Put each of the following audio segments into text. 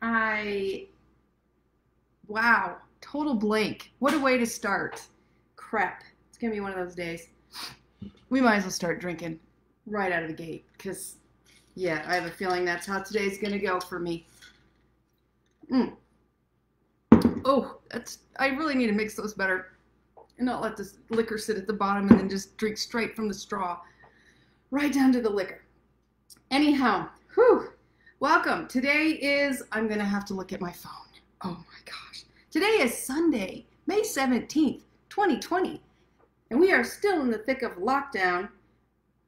Howdy. Wow, total blank. What a way to start. Crap. It's going to be one of those days. We might as well start drinking right out of the gate because, yeah, I have a feeling that's how today's going to go for me. Oh, I really need to mix those better and not let this liquor sit at the bottom and then just drink straight from the straw right down to the liquor. Anyhow, welcome. Today is, I'm going to have to look at my phone. Oh my gosh. Today is Sunday, May 17th, 2020, and we are still in the thick of lockdown.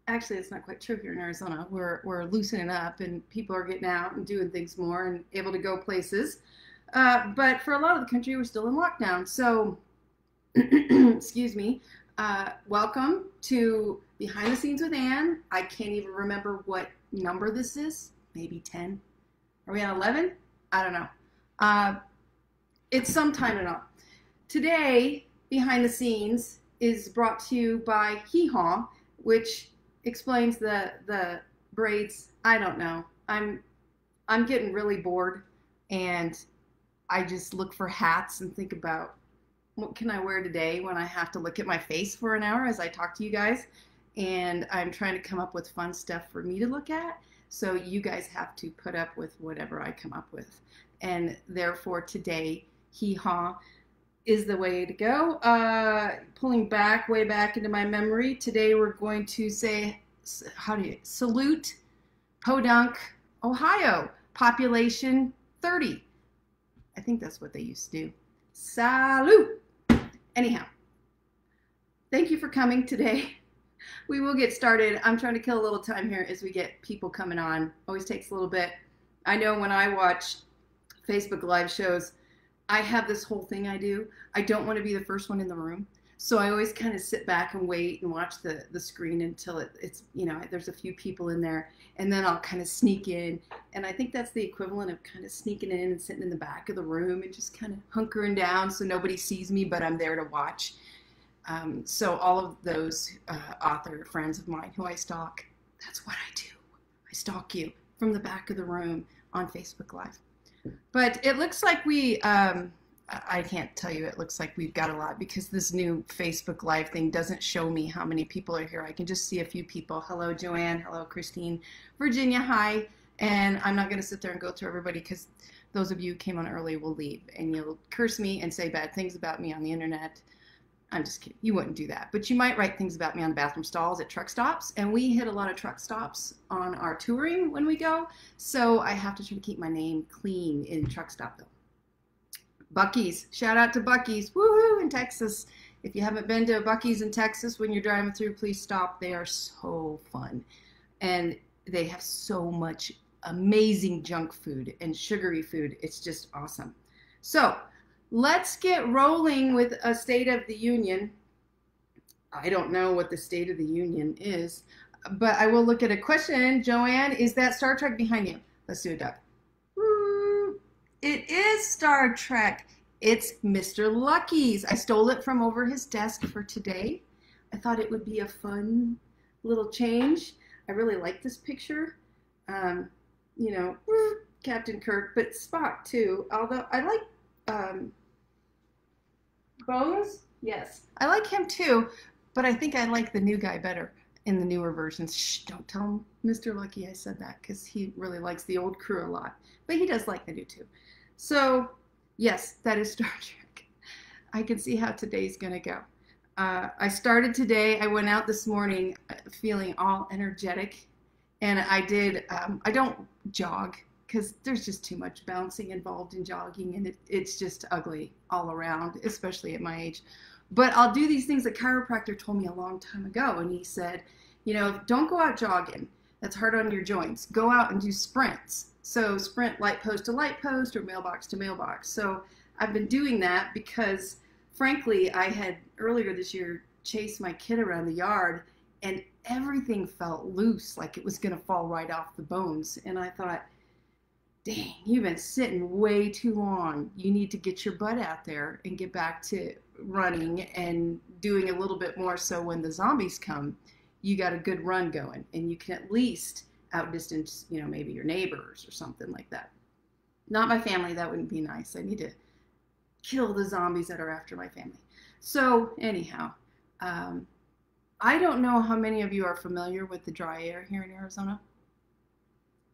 Actually, it's not quite true here in Arizona. We're loosening up and people are getting out and doing things more and able to go places. But for a lot of the country, we're still in lockdown. So, excuse me, welcome to Behind the Scenes with Ann. I can't even remember what number this is. Maybe 10. Are we on 11? I don't know. It's sometime and all. Today, Behind the Scenes is brought to you by Hee Haw, which explains the braids. I don't know. I'm getting really bored, and I just look for hats and think about what can I wear today when I have to look at my face for an hour as I talk to you guys. And I'm trying to come up with fun stuff for me to look at. So you guys have to put up with whatever I come up with. And therefore today, Hee Haw is the way to go. Pulling back, way back into my memory, today we're going to say, salute Podunk, Ohio, population 30. I think that's what they used to do. Salute. Anyhow, thank you for coming today. We will get started. I'm trying to kill a little time here as we get people coming on. Always takes a little bit. I know when I watch Facebook Live shows, I have this whole thing I do. I don't want to be the first one in the room. So I always kind of sit back and wait and watch the screen until it's, there's a few people in there. And then I'll kind of sneak in. And I think that's the equivalent of kind of sneaking in and sitting in the back of the room and just kind of hunkering down so nobody sees me, but I'm there to watch. So all of those author friends of mine who I stalk, that's what I do. I stalk you from the back of the room on Facebook Live. But it looks like I can't tell you, it looks like we've got a lot because this new Facebook Live thing doesn't show me how many people are here. I can just see a few people. Hello, Joanne. Hello, Christine. Virginia, hi. And I'm not going to sit there and go through everybody because those of you who came on early will leave and you'll curse me and say bad things about me on the internet. I'm just kidding. You wouldn't do that. But you might write things about me on the bathroom stalls at truck stops. And we hit a lot of truck stops on our touring when we go. So I have to try to keep my name clean in truck stop though. Buc-ee's. Shout out to Buc-ee's. Woohoo in Texas. If you haven't been to a Buc-ee's in Texas when you're driving through, please stop. They are so fun. And they have so much amazing junk food and sugary food. It's just awesome. So let's get rolling with a State of the Union. I don't know what the State of the Union is, but I will look at a question. Joanne, is that Star Trek behind you? Let's do it, Doug. It is Star Trek. It's Mr. Lucky's. I stole it from over his desk for today. I thought it would be a fun little change. I really like this picture. Captain Kirk, but Spock too. Although I like Bones. Yes, I like him too, but I think I like the new guy better in the newer versions. Shh, don't tell Mr. Lucky I said that because he really likes the old crew a lot, but he does like the new too. So yes, that is Star Trek. I can see how today's gonna go. I started today. I went out this morning feeling all energetic, and I did. I don't jog because there's just too much bouncing involved in jogging, and it's just ugly all around, especially at my age. But I'll do these things. A chiropractor told me a long time ago, and he said, don't go out jogging. That's hard on your joints. Go out and do sprints. So sprint light post to light post or mailbox to mailbox. So I've been doing that because, frankly, I had earlier this year chased my kid around the yard, and everything felt loose, like it was going to fall right off the bones. And I thought, dang, you've been sitting way too long. You need to get your butt out there and get back to running and doing a little bit more so when the zombies come, you got a good run going and you can at least outdistance, maybe your neighbors or something like that. Not my family. That wouldn't be nice. I need to kill the zombies that are after my family. So anyhow, I don't know how many of you are familiar with the dry air here in Arizona.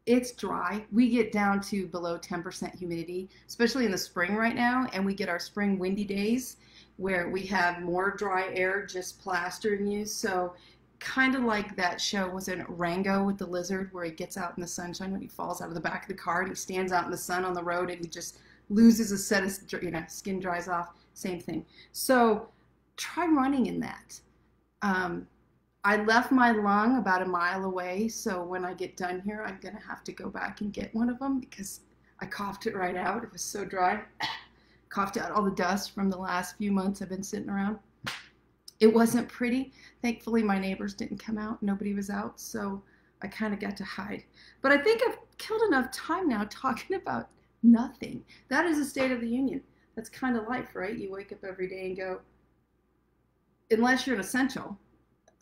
It's dry. We get down to below 10% humidity, especially in the spring right now, and we get our spring windy days where we have more dry air just plastering you. So kind of like that show, was it Rango with the lizard, where he gets out in the sunshine when he falls out of the back of the car and he stands out in the sun on the road and he just loses a set of, skin dries off. Same thing. So try running in that. I left my lung about a mile away, so when I get done here, I'm going to have to go back and get one of them because I coughed it right out. It was so dry. Coughed out all the dust from the last few months I've been sitting around. It wasn't pretty. Thankfully, my neighbors didn't come out. Nobody was out, so I kind of got to hide. But I think I've killed enough time now talking about nothing. That is the State of the Union. That's kind of life, right? You wake up every day and go, unless you're an essential.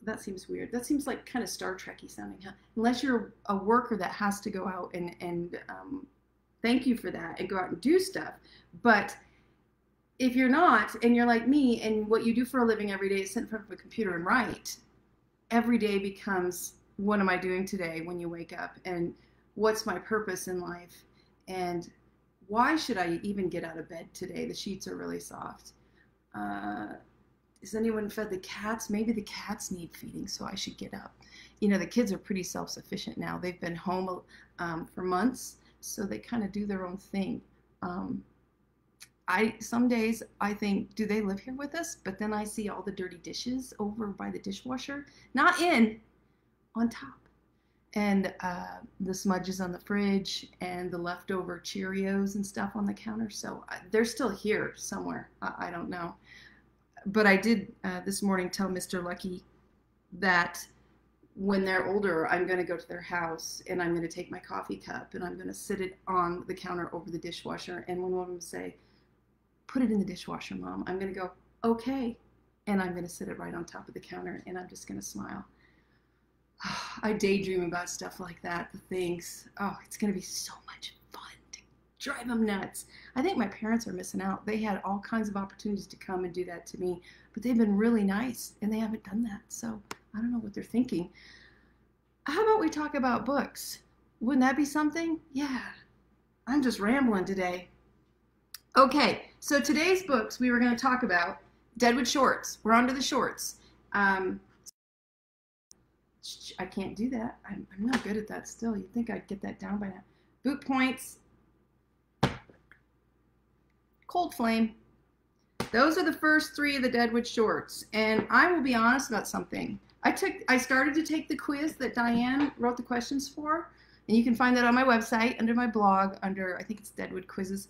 That seems weird. That seems like kind of Star Trek-y sounding, huh? Unless you're a worker that has to go out and thank you for that and go out and do stuff. But if you're not, and you're like me, and what you do for a living every day is sit in front of a computer and write, every day becomes, what am I doing today when you wake up? And what's my purpose in life? And why should I even get out of bed today? The sheets are really soft. Has anyone fed the cats? Maybe the cats need feeding, so I should get up. The kids are pretty self-sufficient now. They've been home for months, so they kind of do their own thing. Some days I think, do they live here with us? But then I see all the dirty dishes over by the dishwasher, not in, on top. And the smudges on the fridge and the leftover Cheerios and stuff on the counter. So they're still here somewhere. I don't know. But I did this morning tell Mr. Lucky that when they're older, I'm going to go to their house and I'm going to take my coffee cup and I'm going to sit it on the counter over the dishwasher. And when one of them say, put it in the dishwasher, Mom, I'm going to go, okay. And I'm going to sit it right on top of the counter and I'm just going to smile. I daydream about stuff like that, the things. Oh, it's going to be so much fun to drive them nuts. I think my parents are missing out. They had all kinds of opportunities to come and do that to me, but they've been really nice and they haven't done that. So I don't know what they're thinking. How about we talk about books? Wouldn't that be something? Yeah, I'm just rambling today. Okay, so today's books we were going to talk about Deadwood shorts. We're on to the shorts. I can't do that. I'm not good at that still. You'd think I'd get that down by now. Boot Points. Cold Flame. Those are the first three of the Deadwood shorts. And I will be honest about something. I started to take the quiz that Diane wrote the questions for. And you can find that on my website under my blog under, I think it's Deadwood Quizzes.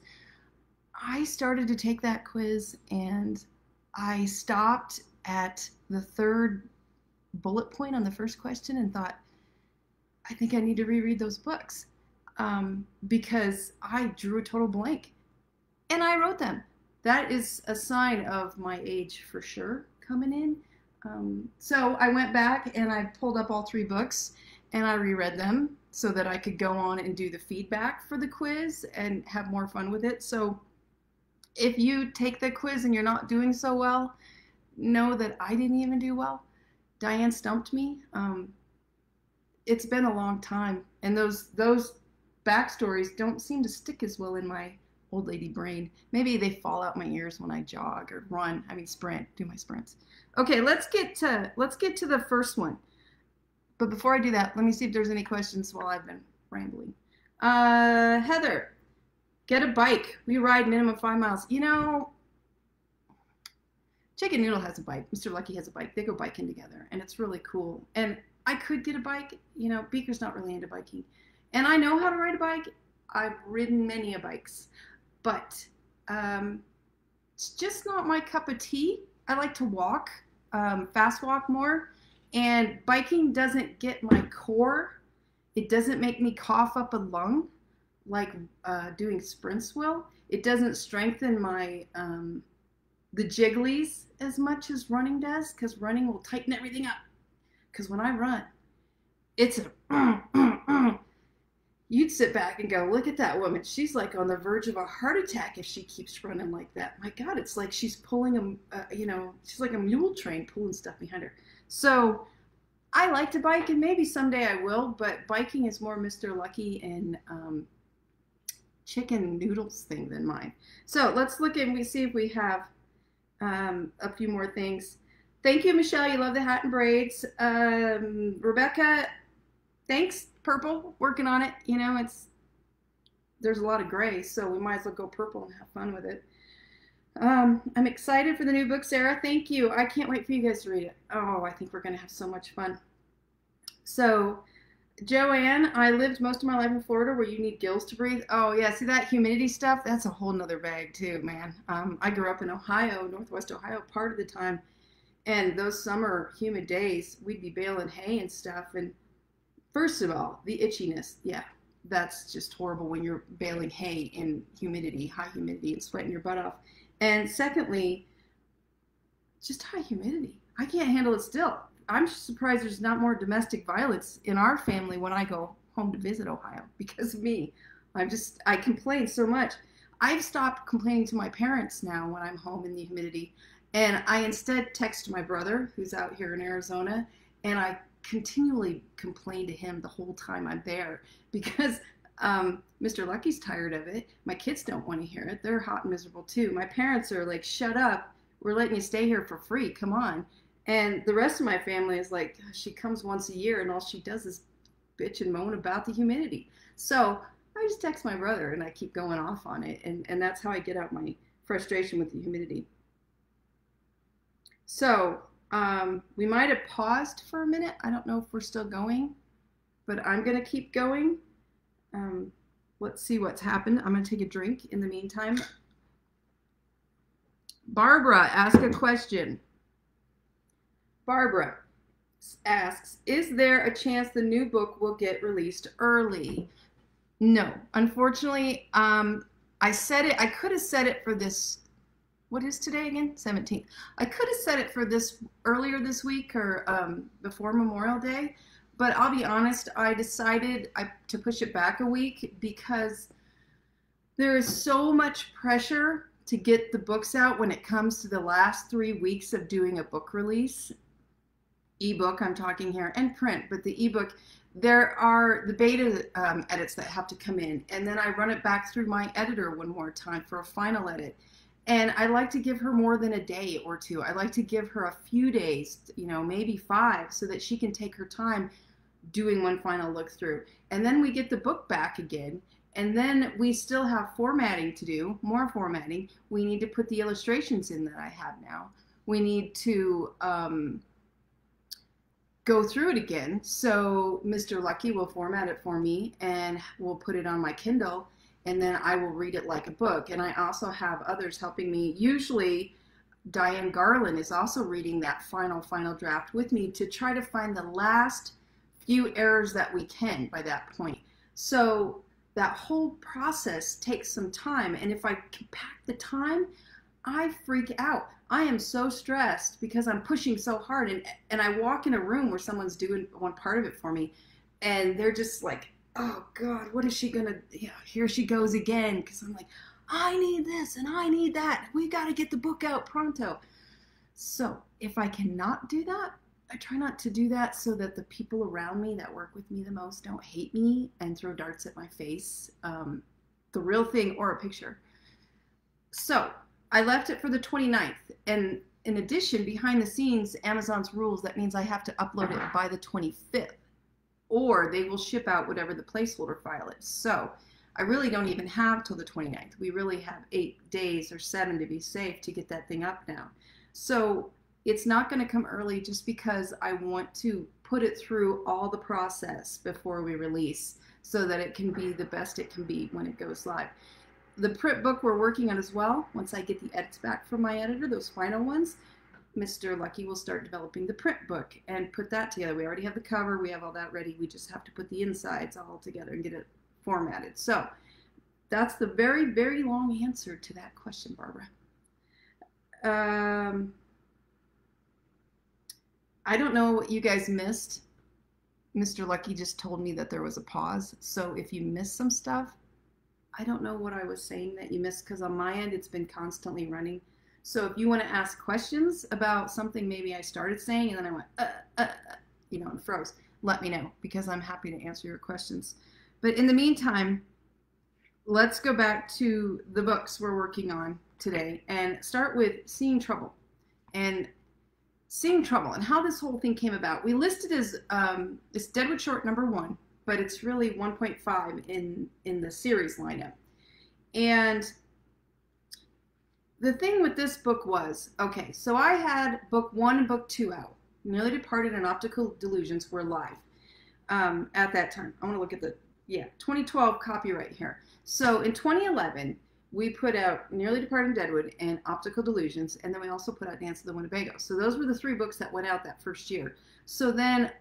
I started to take that quiz and I stopped at the third bullet point on the first question and thought, I think I need to reread those books because I drew a total blank and I wrote them. That is a sign of my age for sure coming in. So I went back and I pulled up all three books and I reread them so that I could go on and do the feedback for the quiz and have more fun with it. So if you take the quiz and you're not doing so well, know that I didn't even do well. Diane stumped me. It's been a long time, and those backstories don't seem to stick as well in my old lady brain. Maybe they fall out my ears when I jog or run. I mean, sprint. Do my sprints. Okay, let's get to the first one. But before I do that, let me see if there's any questions while I've been rambling. Heather, get a bike. We ride minimum 5 miles. Chicken Noodle has a bike. Mr. Lucky has a bike. They go biking together, and it's really cool. And I could get a bike. Beaker's not really into biking. And I know how to ride a bike. I've ridden many a bikes. But it's just not my cup of tea. I like to walk, fast walk more. And biking doesn't get my core. It doesn't make me cough up a lung like doing sprints will. It doesn't strengthen my the jigglies as much as running does, because running will tighten everything up. Because when I run, It's you'd sit back and go, look at that woman. She's like on the verge of a heart attack if she keeps running like that. My God, it's like she's pulling she's like a mule train pulling stuff behind her. So I like to bike, and maybe someday I will, but biking is more Mr. Lucky and chicken noodles thing than mine. So let's look and we see if we have a few more things. Thank you, Michelle. You love the hat and braids. Rebecca, thanks. Purple, working on it. You know, there's a lot of gray, so we might as well go purple and have fun with it. I'm excited for the new book, Sarah. Thank you. I can't wait for you guys to read it. Oh, I think we're going to have so much fun. So, Joanne, I lived most of my life in Florida where you need gills to breathe. Oh, yeah. See that humidity stuff? That's a whole nother bag, too, man. I grew up in Ohio, Northwest Ohio, part of the time. And those summer humid days, we'd be baling hay and stuff. And first of all, the itchiness. Yeah, that's just horrible when you're baling hay in humidity, high humidity, and sweating your butt off. And secondly, just high humidity. I can't handle it still. I'm surprised there's not more domestic violence in our family when I go home to visit Ohio because of me. I complain so much. I've stopped complaining to my parents now when I'm home in the humidity. And I instead text my brother, who's out here in Arizona, and I continually complain to him the whole time I'm there because Mr. Lucky's tired of it. My kids don't want to hear it. They're hot and miserable too. My parents are like, shut up. We're letting you stay here for free. Come on. And the rest of my family is like, she comes once a year and all she does is bitch and moan about the humidity. So I just text my brother and I keep going off on it. And that's how I get out my frustration with the humidity. So we might have paused for a minute. I don't know if we're still going, but I'm going to keep going. Let's see what's happened. I'm going to take a drink in the meantime. Barbara asked a question. Barbara asks, is there a chance the new book will get released early? No. Unfortunately, I said it. I could have said it for this. What is today again? 17th. I could have said it for this earlier this week or before Memorial Day, but I'll be honest, I decided to push it back a week because there is so much pressure to get the books out when it comes to the last 3 weeks of doing a book release. Ebook, I'm talking here, and print, but the ebook, there are the beta edits that have to come in, and then I run it back through my editor one more time for a final edit. And I like to give her more than a day or two. I like to give her a few days, maybe 5, so that she can take her time doing one final look through. And then we get the book back again. And then we still have formatting to do, more formatting. We need to put the illustrations in that I have now. We need to go through it again. So Mr. Lucky will format it for me and we'll put it on my Kindle. And then I will read it like a book. And I also have others helping me. Usually, Diane Garland is also reading that final draft with me to try to find the last few errors that we can by that point. So that whole process takes some time. And if I compact the time, I freak out. I am so stressed because I'm pushing so hard. And I walk in a room where someone's doing one part of it for me. And they're just like, oh God, what is she gonna, here she goes again. Because I'm like, I need this and I need that. We got to get the book out pronto. So if I cannot do that, I try not to do that so that the people around me that work with me the most don't hate me and throw darts at my face. The real thing or a picture. So I left it for the 29th. And in addition, behind the scenes, Amazon's rules, that means I have to upload it by the 25th. Or they will ship out whatever the placeholder file is. So I really don't even have till the 29th. We really have 8 days or 7 to be safe to get that thing up now. So it's not going to come early just because I want to put it through all the process before we release so that it can be the best it can be when it goes live. The print book we're working on as well. Once I get the edits back from my editor, those final ones, Mr. Lucky will start developing the print book and put that together. We already have the cover. We have all that ready. We just have to put the insides all together and get it formatted. So that's the very, very long answer to that question, Barbara. I don't know what you guys missed. Mr. Lucky just told me that there was a pause. So if you miss some stuff, I don't know what I was saying that you missed, because on my end, it's been constantly running. So if you want to ask questions about something maybe I started saying and then I went, and froze, let me know, because I'm happy to answer your questions. But in the meantime, let's go back to the books we're working on today and start with Seeing Trouble. And Seeing Trouble and how this whole thing came about. We listed as it's Deadwood Short #1, but it's really 1.5 in the series lineup. And the thing with this book was, okay, so I had book 1 and book 2 out. Nearly Departed and Optical Delusions were live at that time. I want to look at the 2012 copyright here. So in 2011, we put out Nearly Departed and Deadwood and Optical Delusions, and then we also put out Dance of the Winnebago. So those were the 3 books that went out that first year. So then,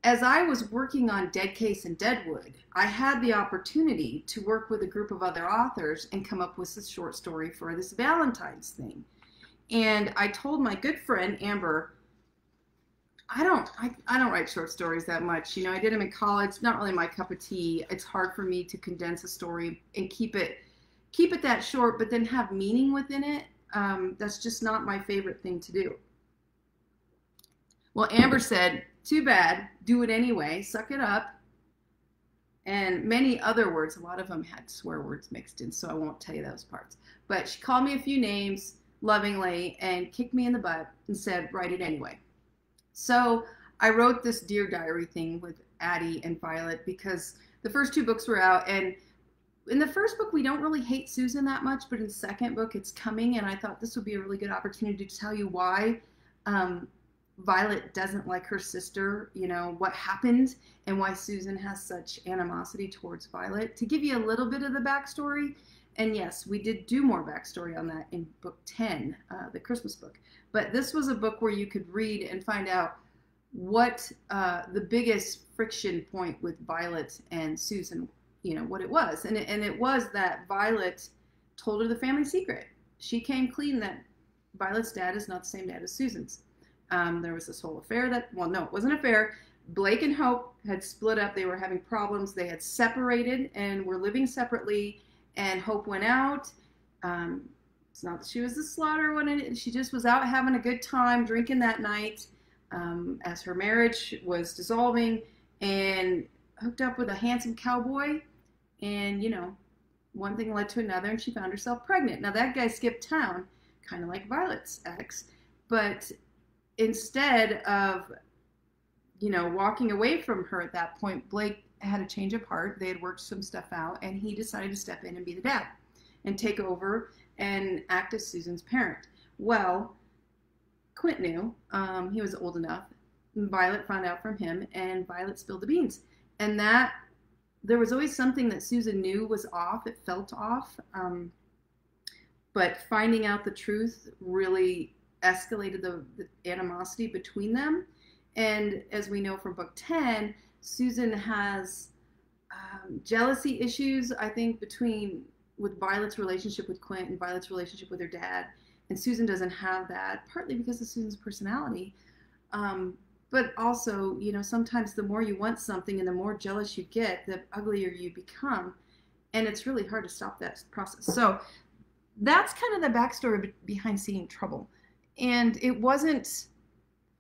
as I was working on Dead Case and Deadwood, I had the opportunity to work with a group of other authors and come up with this short story for this Valentine's thing. And I told my good friend Amber, I don't write short stories that much. I did them in college. Not really my cup of tea. It's hard for me to condense a story and keep it that short, but then have meaning within it. That's just not my favorite thing to do. Well, Amber said, too bad, do it anyway, suck it up, and many other words. A lot of them had swear words mixed in, so I won't tell you those parts. But she called me a few names lovingly and kicked me in the butt and said, write it anyway. So I wrote this Dear Diary thing with Addie and Violet because the first 2 books were out, and in the first book, we don't really hate Susan that much, but in the second book, it's coming, and I thought this would be a really good opportunity to tell you why Violet doesn't like her sister, what happened, and why Susan has such animosity towards Violet. To give you a little bit of the backstory, and yes, we did do more backstory on that in book 10, the Christmas book, but this was a book where you could read and find out what the biggest friction point with Violet and Susan, what it was. And it was that Violet told her the family secret. She came clean that Violet's dad is not the same dad as Susan's. There was this whole affair it wasn't an affair. Blake and Hope had split up. They were having problems. They had separated and were living separately, and Hope went out. It's not that she was the slaughter one. She just was out having a good time, drinking that night as her marriage was dissolving, and hooked up with a handsome cowboy. And, one thing led to another, and she found herself pregnant. Now, that guy skipped town, kind of like Violet's ex. But instead of, walking away from her at that point, Blake had a change of heart. They had worked some stuff out, and he decided to step in and be the dad and take over and act as Susan's parent. Well, Quint knew. He was old enough. Violet found out from him, and Violet spilled the beans. And that, there was always something that Susan knew was off. It felt off. But finding out the truth really escalated the animosity between them. And as we know from book 10, Susan has jealousy issues, I think, with Violet's relationship with Quint and Violet's relationship with her dad. And Susan doesn't have that, partly because of Susan's personality. But also, sometimes the more you want something and the more jealous you get, the uglier you become. And it's really hard to stop that process. So that's kind of the backstory behind Seeing Trouble. And it wasn't,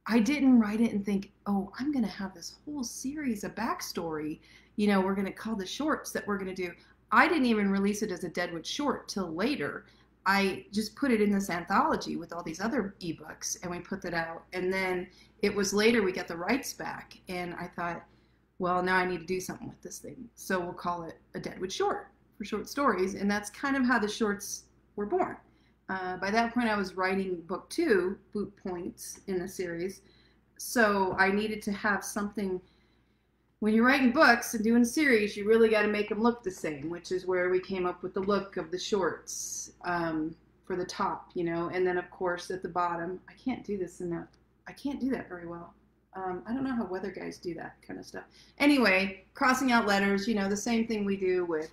I didn't write it and think, oh, I'm going to have this whole series of backstory. We're going to call the shorts that we're going to do. I didn't even release it as a Deadwood short till later. I just put it in this anthology with all these other ebooks, and we put that out. And then it was later we got the rights back, and I thought, well, now I need to do something with this thing. So we'll call it a Deadwood short for short stories, and that's kind of how the shorts were born. By that point, I was writing book 2, Boot Points, in the series. So I needed to have something. When you're writing books and doing series, you really got to make them look the same, which is where we came up with the look of the shorts for the top, and then of course at the bottom. I can't do that very well. I don't know how weather guys do that kind of stuff. Anyway, crossing out letters, the same thing we do with,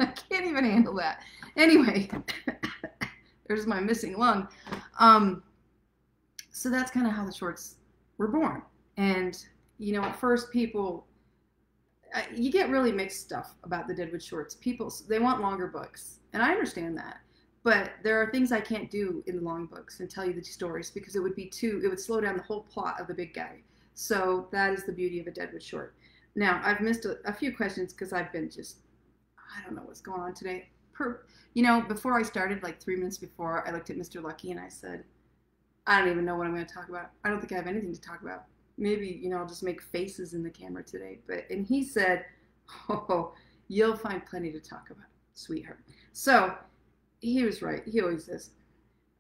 I can't even handle that. Anyway, there's my missing lung. So that's kind of how the shorts were born. And at first people, you get really mixed stuff about the Deadwood shorts. People, they want longer books, and I understand that. But there are things I can't do in the long books and tell you the stories because it would slow down the whole plot of the big guy. So that is the beauty of a Deadwood short. Now, I've missed a few questions because I've been I don't know what's going on today. Before I started, like 3 minutes before, I looked at Mr. Lucky and I said, I don't even know what I'm going to talk about. I don't think I have anything to talk about. Maybe, I'll just make faces in the camera today. And he said, oh, you'll find plenty to talk about, sweetheart. So he was right. He always is.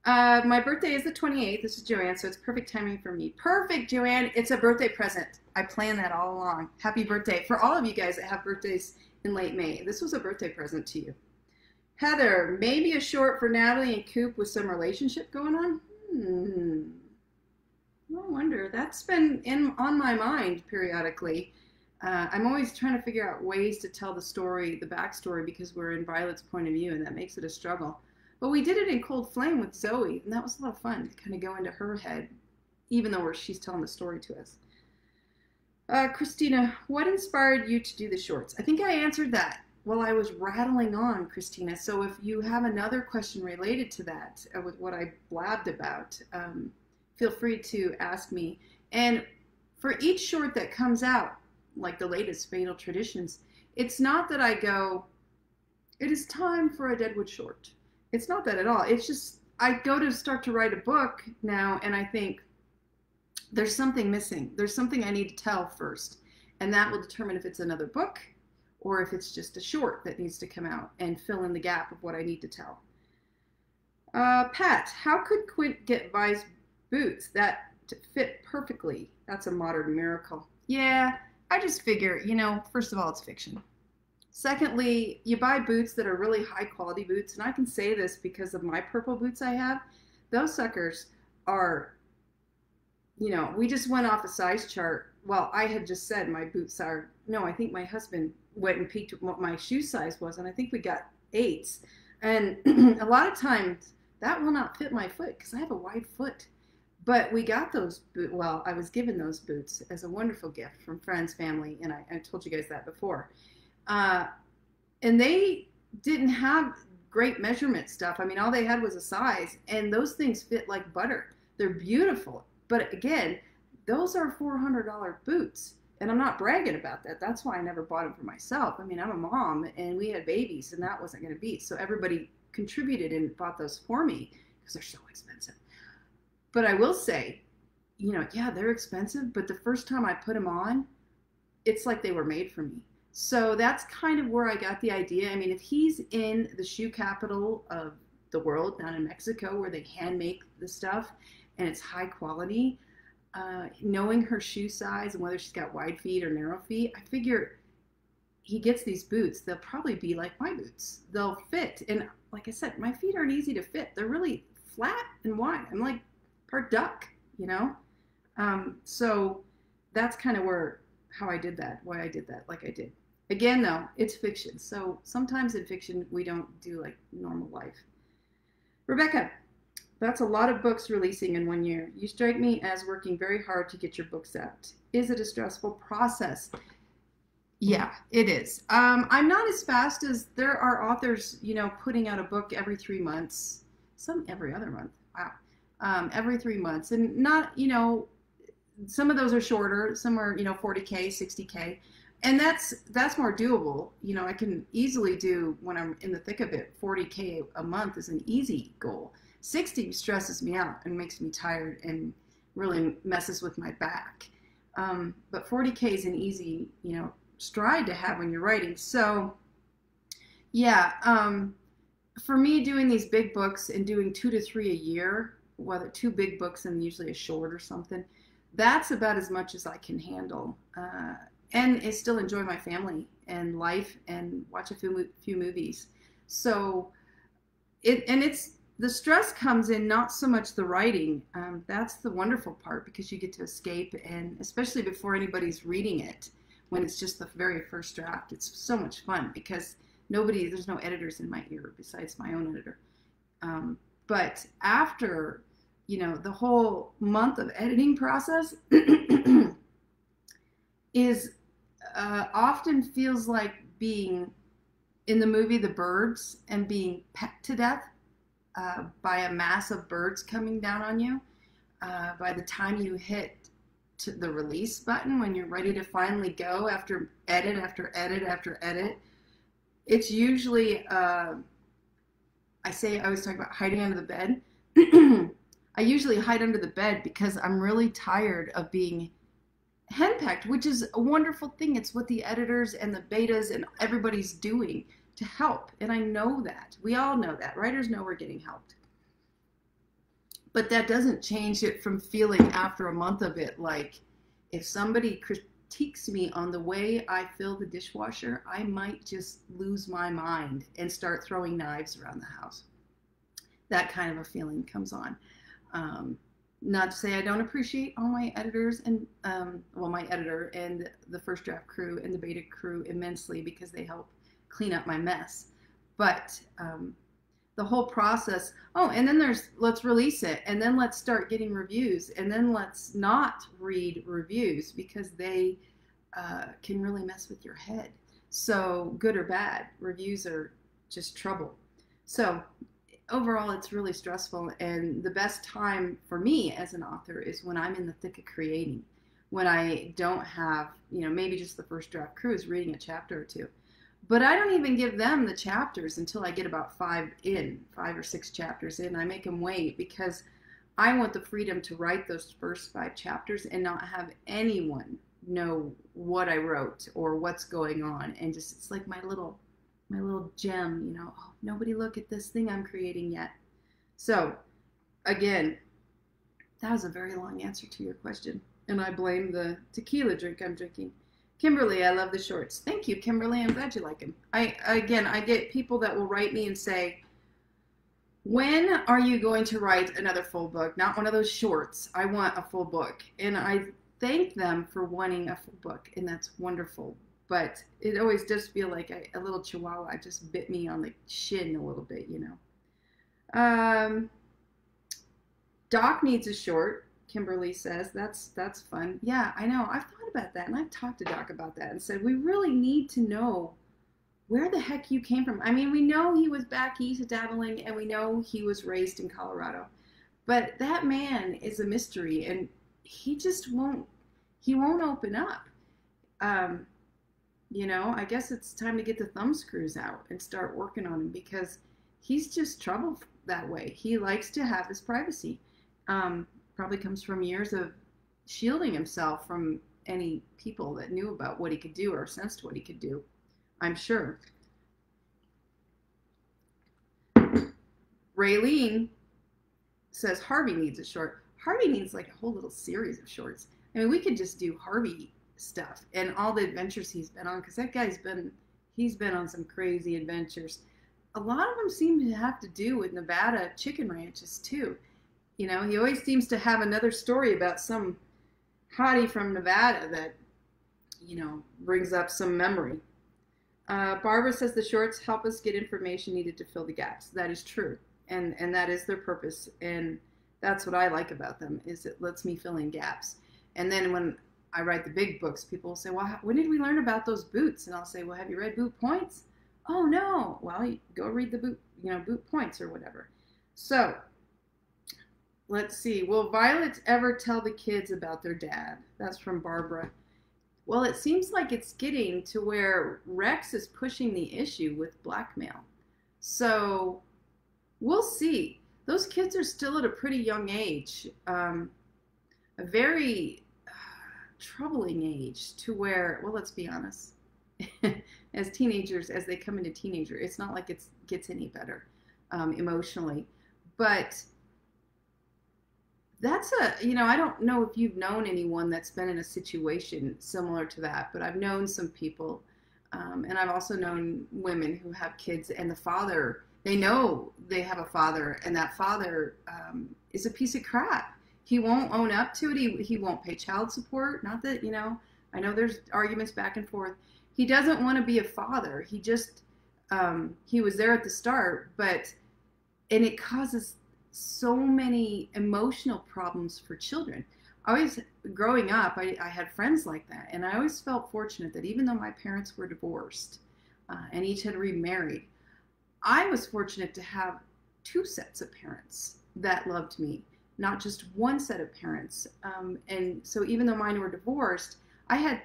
My birthday is the 28th. This is Joanne, so it's perfect timing for me. Perfect, Joanne. It's a birthday present. I planned that all along. Happy birthday. For all of you guys that have birthdays in late May, this was a birthday present to you. Heather, maybe a short for Natalie and Coop with some relationship going on? I wonder. That's been on my mind periodically. I'm always trying to figure out ways to tell the story, the backstory, because we're in Violet's point of view, and that makes it a struggle. But we did it in Cold Flame with Zoe, and that was a lot of fun to kind of go into her head, even though she's telling the story to us. Christina, what inspired you to do the shorts? I think I answered that while I was rattling on, Christina. So if you have another question related to that, with what I blabbed about, feel free to ask me. And for each short that comes out, like the latest Fatal Traditions, it's not that I go, it is time for a Deadwood short. It's not that at all. It's just, I go to start to write a book now, and I think, there's something missing. There's something I need to tell first. And that will determine if it's another book or if it's just a short that needs to come out and fill in the gap of what I need to tell. Pat, how could Quint get Vi's boots that fit perfectly? That's a modern miracle. Yeah, I just figure, first of all, it's fiction. Secondly, you buy boots that are really high quality boots. And I can say this because of my purple boots I have. Those suckers are, we just went off a size chart. Well, I had just said my boots are, no, I think my husband went and peeked what my shoe size was, and I think we got 8s. And a lot of times that will not fit my foot because I have a wide foot. But we got those I was given those boots as a wonderful gift from friends, family, and I told you guys that before. And they didn't have great measurement stuff. I mean, all they had was a size, and those things fit like butter. They're beautiful. But again, those are $400 boots, and I'm not bragging about that. That's why I never bought them for myself. I mean, I'm a mom, and we had babies, and that wasn't going to be. So everybody contributed and bought those for me because they're so expensive. But I will say, yeah, they're expensive, but the first time I put them on, it's like they were made for me. So that's kind of where I got the idea. I mean, if he's in the shoe capital of the world, down in Mexico, where they hand make the stuff, and it's high quality, knowing her shoe size and whether she's got wide feet or narrow feet, I figure he gets these boots. They'll probably be like my boots. They'll fit. And like I said, my feet aren't easy to fit. They're really flat and wide. I'm like part duck, So that's kind of how I did that, why I did that like I did. Again, though, it's fiction. So sometimes in fiction, we don't do like normal life. Rebecca, that's a lot of books releasing in 1 year. You strike me as working very hard to get your books out. Is it a stressful process? Yeah, it is. I'm not as fast as there are authors, putting out a book every 3 months, some every other month. Wow. Every 3 months. And not, some of those are shorter. Some are, 40K, 60K. And that's more doable. I can easily do, when I'm in the thick of it, 40K a month is an easy goal. 60 stresses me out and makes me tired and really messes with my back. But 40K is an easy, stride to have when you're writing. So, yeah, for me, doing these big books and doing 2 to 3 a year, whether 2 big books and usually a short or something, that's about as much as I can handle. And I still enjoy my family and life and watch a few movies. So, the stress comes in not so much the writing. That's the wonderful part because you get to escape, and especially before anybody's reading it, when it's just the very first draft, it's so much fun because there's no editors in my ear besides my own editor. But after, the whole month of editing process, is often feels like being in the movie The Birds and being pecked to death by a mass of birds coming down on you. By the time you hit to the release button, when you're ready to finally go after edit after edit after edit, it's usually, I always talk about hiding under the bed. I usually hide under the bed because I'm really tired of being henpecked, which is a wonderful thing. It's what the editors and the betas and everybody's doing to help. And I know that. We all know that. Writers know we're getting helped. But that doesn't change it from feeling after a month of it like if somebody critiques me on the way I fill the dishwasher, I might just lose my mind and start throwing knives around the house. That kind of a feeling comes on. Not to say I don't appreciate all my editors and, my editor and the first draft crew and the beta crew immensely because they help clean up my mess. But the whole process, and then there's let's release it, and then let's start getting reviews, and then let's not read reviews because they can really mess with your head. So good or bad, reviews are just trouble. So overall, it's really stressful, and the best time for me as an author is when I'm in the thick of creating, when I don't have, maybe just the first draft crew is reading a chapter or two. But I don't even give them the chapters until I get about 5 or 6 chapters in. I make them wait because I want the freedom to write those first 5 chapters and not have anyone know what I wrote or what's going on. And just, it's like my little gem, oh, nobody look at this thing I'm creating yet. So again, that was a very long answer to your question. And I blame the tequila drink I'm drinking. Kimberly, I love the shorts. Thank you, Kimberly. I'm glad you like them. I get people that will write me and say, when are you going to write another full book? Not one of those shorts. I want a full book. And I thank them for wanting a full book, and that's wonderful. But it always does feel like a little chihuahua just bit me on the shin a little bit, Doc needs a short, Kimberly says. That's fun. Yeah, I know. I've thought about that, and I've talked to Doc about that and said, we really need to know where the heck you came from. I mean, we know he was back east dabbling, and we know he was raised in Colorado. But that man is a mystery, and he just won't open up. I guess it's time to get the thumb screws out and start working on him because he's just trouble that way. He likes to have his privacy. Probably comes from years of shielding himself from any people that knew about what he could do or sensed what he could do, I'm sure. Raylene says Harvey needs a short. Harvey needs like a whole little series of shorts. I mean, we could just do Harvey stuff and all the adventures he's been on, because that guy's been on some crazy adventures. A lot of them seem to have to do with Nevada chicken ranches too. He always seems to have another story about some hottie from Nevada that brings up some memory. Barbara says the shorts help us get information needed to fill the gaps. That is true, and that is their purpose, and that's what I like about them, is it lets me fill in gaps. And then when I write the big books, people will say, well, when did we learn about those boots? And I'll say, well, have you read Boot Points? Oh, no. Well, you go read the Boot Points or whatever. So let's see. Will Violet ever tell the kids about their dad? That's from Barbara. Well, it seems like it's getting to where Rex is pushing the issue with blackmail. So we'll see. Those kids are still at a pretty young age, a very troubling age to where, well, let's be honest, as teenagers, as they come into teenager, it's not like it gets any better emotionally. But that's I don't know if you've known anyone that's been in a situation similar to that, but I've known some people, and I've also known women who have kids, and the father, they know they have a father, and that father is a piece of crap. He won't own up to it. He won't pay child support. Not that, I know there's arguments back and forth. He doesn't want to be a father. He just, he was there at the start, and it causes so many emotional problems for children. always, growing up, I had friends like that. And I always felt fortunate that even though my parents were divorced and each had remarried, I was fortunate to have two sets of parents that loved me, not just one set of parents. And so even though mine were divorced, I had,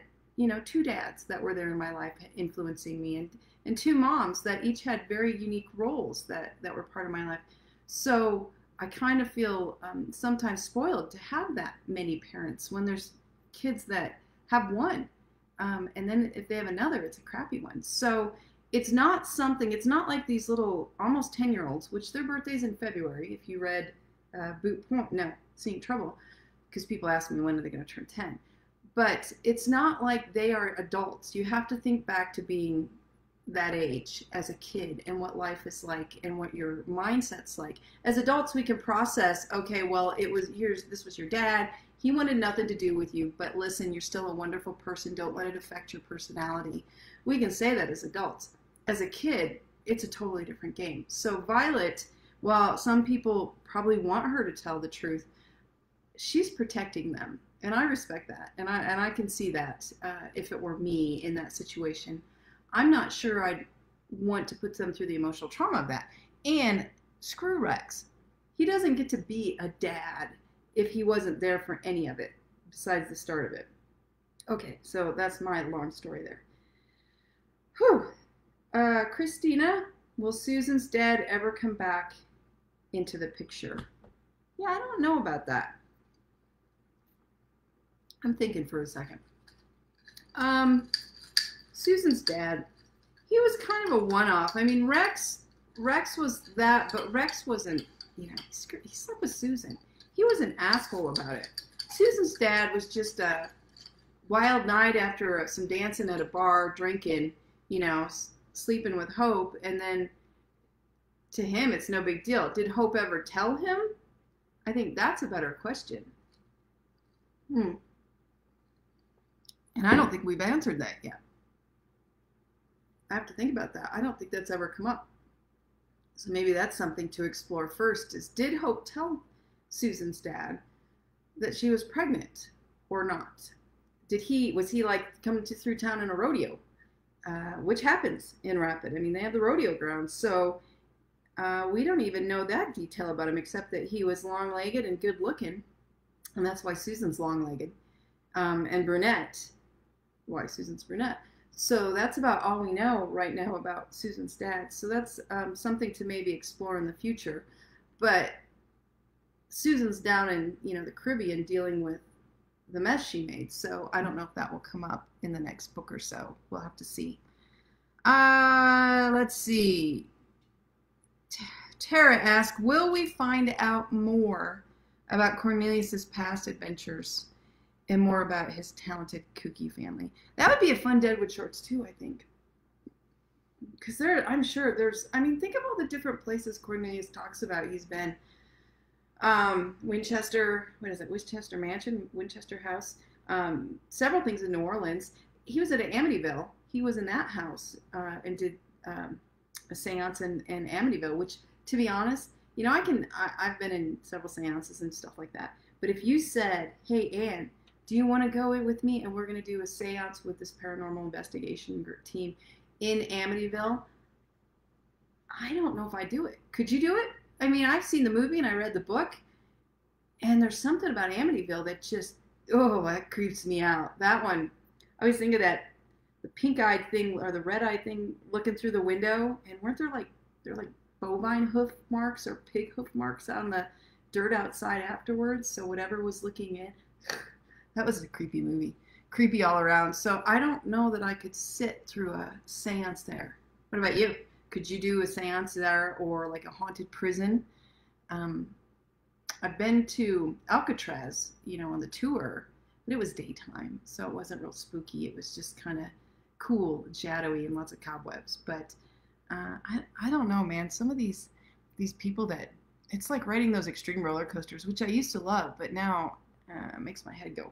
two dads that were there in my life influencing me, and two moms that each had very unique roles that were part of my life. So I kind of feel sometimes spoiled to have that many parents when there's kids that have one. And then if they have another, it's a crappy one. So it's not like these little almost 10-year-olds, which their birthday's in February. If you read Seeing Trouble, because people ask me when are they going to turn 10. But it's not like they are adults. You have to think back to being that age as a kid and what life is like and what your mindset's like. As adults, we can process, okay, well, this was your dad. He wanted nothing to do with you, but listen, you're still a wonderful person. Don't let it affect your personality. We can say that as adults. As a kid, it's a totally different game. So Violet, while some people probably want her to tell the truth, she's protecting them. And I respect that. And I can see that if it were me in that situation. I'm not sure I'd want to put them through the emotional trauma of that. And screw Rex. He doesn't get to be a dad if he wasn't there for any of it, besides the start of it. Okay, so that's my long story there. Whew. Christina, will Susan's dad ever come back into the picture? Yeah, I don't know about that. I'm thinking for a second. Susan's dad, he was kind of a one-off. I mean, Rex was that, but Rex wasn't, he slept with Susan. He was an asshole about it. Susan's dad was just a wild night after some dancing at a bar, drinking, sleeping with Hope, and then to him, it's no big deal. Did Hope ever tell him? I think that's a better question. And I don't think we've answered that yet. I have to think about that. I don't think that's ever come up. So maybe that's something to explore first, is did Hope tell Susan's dad that she was pregnant or not? Was he like coming through town in a rodeo? Which happens in Rapid. I mean, they have the rodeo grounds. So we don't even know that detail about him, except that he was long-legged and good-looking. And that's why Susan's long-legged. And brunette. Why Susan's brunette. So that's about all we know right now about Susan's dad. So that's something to maybe explore in the future. But Susan's down in the Caribbean dealing with the mess she made. So I don't know if that will come up in the next book or so. We'll have to see. Let's see. Tara asked, will we find out more about Cornelius's past adventures and more about his talented Kooky family? That would be a fun Deadwood Shorts too, I think. Because I'm sure think of all the different places Cornelius talks about he's been. Winchester Mansion, Winchester House, several things in New Orleans. He was at Amityville. He was in that house and did a seance in Amityville, which, to be honest, I've been in several seances and stuff like that. But if you said, hey, Anne, do you want to go in with me and we're going to do a seance with this paranormal investigation team in Amityville? I don't know if I do it. Could you do it? I mean, I've seen the movie and I read the book, and there's something about Amityville that just, that creeps me out. That one, I always think of that, the pink-eyed thing or the red-eyed thing looking through the window, and weren't there like bovine hoof marks or pig hoof marks on the dirt outside afterwards? So whatever was looking in, that was a creepy movie. Creepy all around. So I don't know that I could sit through a seance there. What about you? Could you do a seance there or like a haunted prison? I've been to Alcatraz, on the tour, but it was daytime, so it wasn't real spooky. It was just kind of cool, shadowy, and lots of cobwebs. But I don't know, man. Some of these people that, it's like riding those extreme roller coasters, which I used to love, but now it makes my head go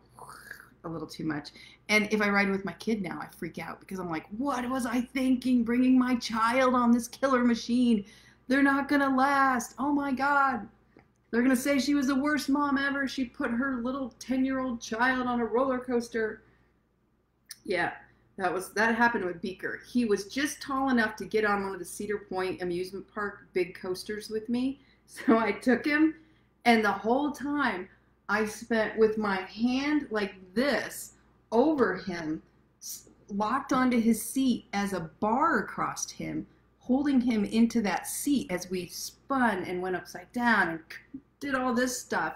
a little too much. And if I ride with my kid now, I freak out because I'm like, what was I thinking bringing my child on this killer machine? They're not gonna last. Oh my God. They're going to say she was the worst mom ever. She put her little 10-year-old child on a roller coaster. Yeah, that happened with Beaker. He was just tall enough to get on one of the Cedar Point amusement park big coasters with me. So I took him, and the whole time I spent with my hand like this over him, locked onto his seat as a bar across him, holding him into that seat as we spun and went upside down and did all this stuff,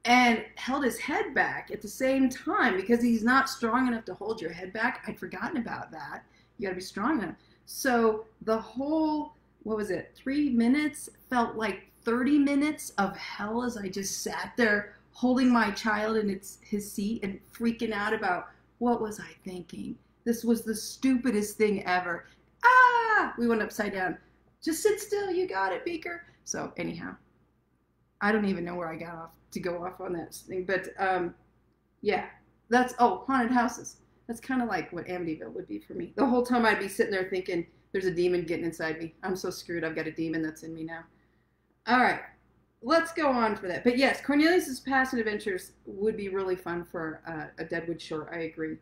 and held his head back at the same time because he's not strong enough to hold your head back. I'd forgotten about that. You gotta be strong enough. So the whole, 3 minutes felt like 30 minutes of hell as I just sat there holding my child in his seat and freaking out about what was I thinking. This was the stupidest thing ever. Ah! We went upside down. Just sit still. You got it, Beaker. So anyhow, I don't even know where I got off to go off on that thing. But yeah, haunted houses. That's kind of like what Amityville would be for me. The whole time I'd be sitting there thinking, there's a demon getting inside me. I'm so screwed. I've got a demon that's in me now. All right. Let's go on for that. But yes, Cornelius's past adventures would be really fun for a Deadwood short. I agree.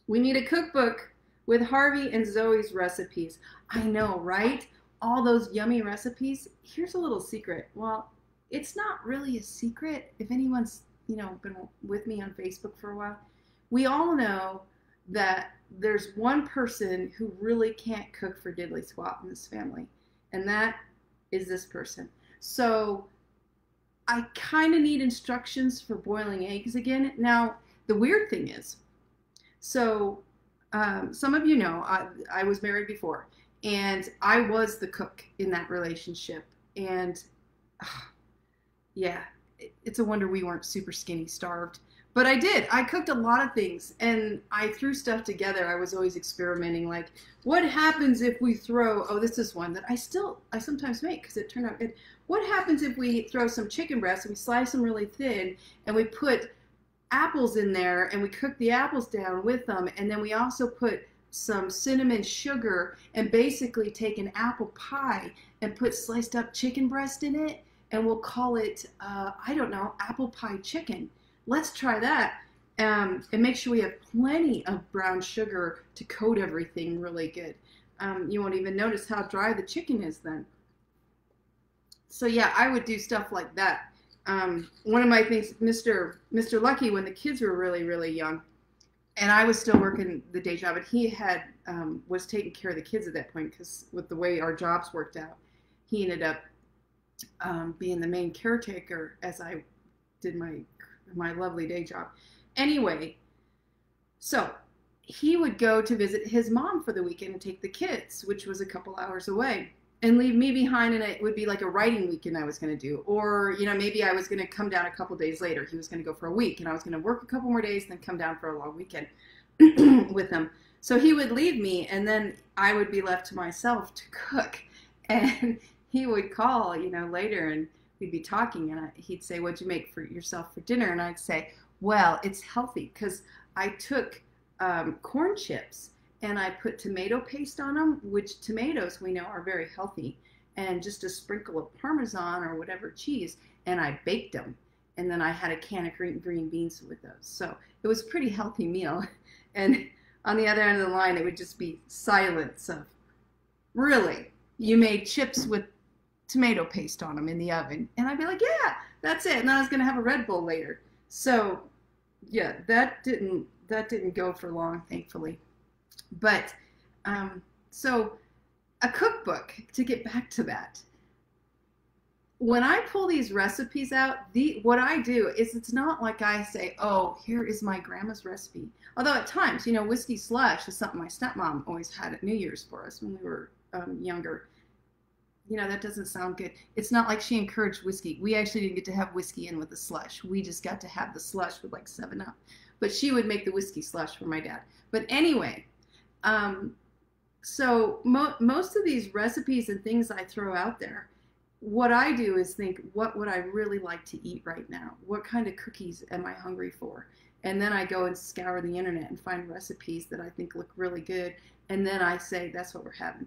We need a cookbook with Harvey and Zoe's recipes. I know, right? All those yummy recipes. Here's a little secret. Well, it's not really a secret. If anyone's, been with me on Facebook for a while, we all know that there's one person who really can't cook for diddly squat in this family, and that is this person. So I kind of need instructions for boiling eggs again. Now, the weird thing is, so some of you know, I was married before, and I was the cook in that relationship. And yeah, it's a wonder we weren't super skinny starved. But I did. I cooked a lot of things, and I threw stuff together. I was always experimenting, like, what happens if we throw, this is one that I sometimes make because it turned out good. What happens if we throw some chicken breasts and we slice them really thin, and we put apples in there, and we cook the apples down with them, and then we also put some cinnamon sugar and basically take an apple pie and put sliced up chicken breast in it, and we'll call it, I don't know, apple pie chicken. Let's try that, and make sure we have plenty of brown sugar to coat everything really good. You won't even notice how dry the chicken is then. So yeah, I would do stuff like that. One of my things, Mr. Lucky, when the kids were really, really young, and I was still working the day job, and he had was taking care of the kids at that point because with the way our jobs worked out, he ended up being the main caretaker as I did my lovely day job. Anyway, so he would go to visit his mom for the weekend and take the kids, which was a couple hours away, and leave me behind, and it would be like a writing weekend I was going to do. Or, maybe I was going to come down a couple days later. He was going to go for a week, and I was going to work a couple more days, then come down for a long weekend with him. So he would leave me, and then I would be left to myself to cook. And he would call, later, and we'd be talking, and he'd say, what'd you make for yourself for dinner? And I'd say, well, it's healthy because I took corn chips and I put tomato paste on them, which tomatoes we know are very healthy, and just a sprinkle of Parmesan or whatever cheese, and I baked them. And then I had a can of green beans with those. So it was a pretty healthy meal. And on the other end of the line, it would just be silence of, really? You made chips with tomato paste on them in the oven? And I'd be like, yeah, that's it. And then I was going to have a Red Bull later. So yeah, that didn't go for long, thankfully. But so a cookbook, to get back to that, when I pull these recipes out, what I do is, it's not like I say, oh, here is my grandma's recipe. Although at times, whiskey slush is something my stepmom always had at New Year's for us when we were younger. That doesn't sound good. It's not like she encouraged whiskey. We actually didn't get to have whiskey in with the slush. We just got to have the slush with like 7-Up. But she would make the whiskey slush for my dad. But anyway, so most of these recipes and things I throw out there, what I do is think, what would I really like to eat right now? What kind of cookies am I hungry for? And then I go and scour the internet and find recipes that I think look really good. And then I say, that's what we're having.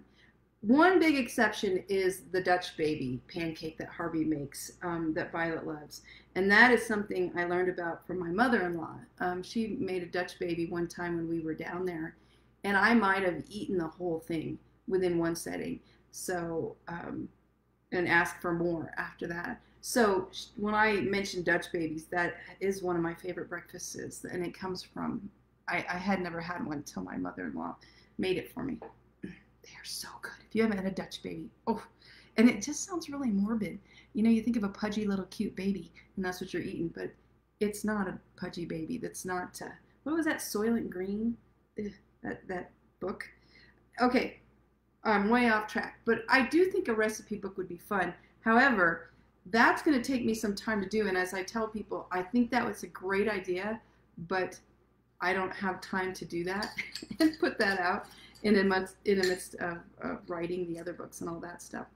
One big exception is the Dutch baby pancake that Harvey makes, that Violet loves. And that is something I learned about from my mother-in-law. She made a Dutch baby one time when we were down there, and I might have eaten the whole thing within one setting. So, and asked for more after that. So when I mentioned Dutch babies, that is one of my favorite breakfasts, and it comes from, I had never had one until my mother-in-law made it for me. They are so good. If you haven't had a Dutch baby, oh, and it just sounds really morbid. You know, you think of a pudgy little cute baby, and that's what you're eating, but it's not a pudgy baby. That's not, what was that, Soylent Green? That book? Okay, I'm way off track, but I do think a recipe book would be fun. However, that's going to take me some time to do, and as I tell people, I think that was a great idea, but I don't have time to do that and put that out in the midst of writing the other books and all that stuff.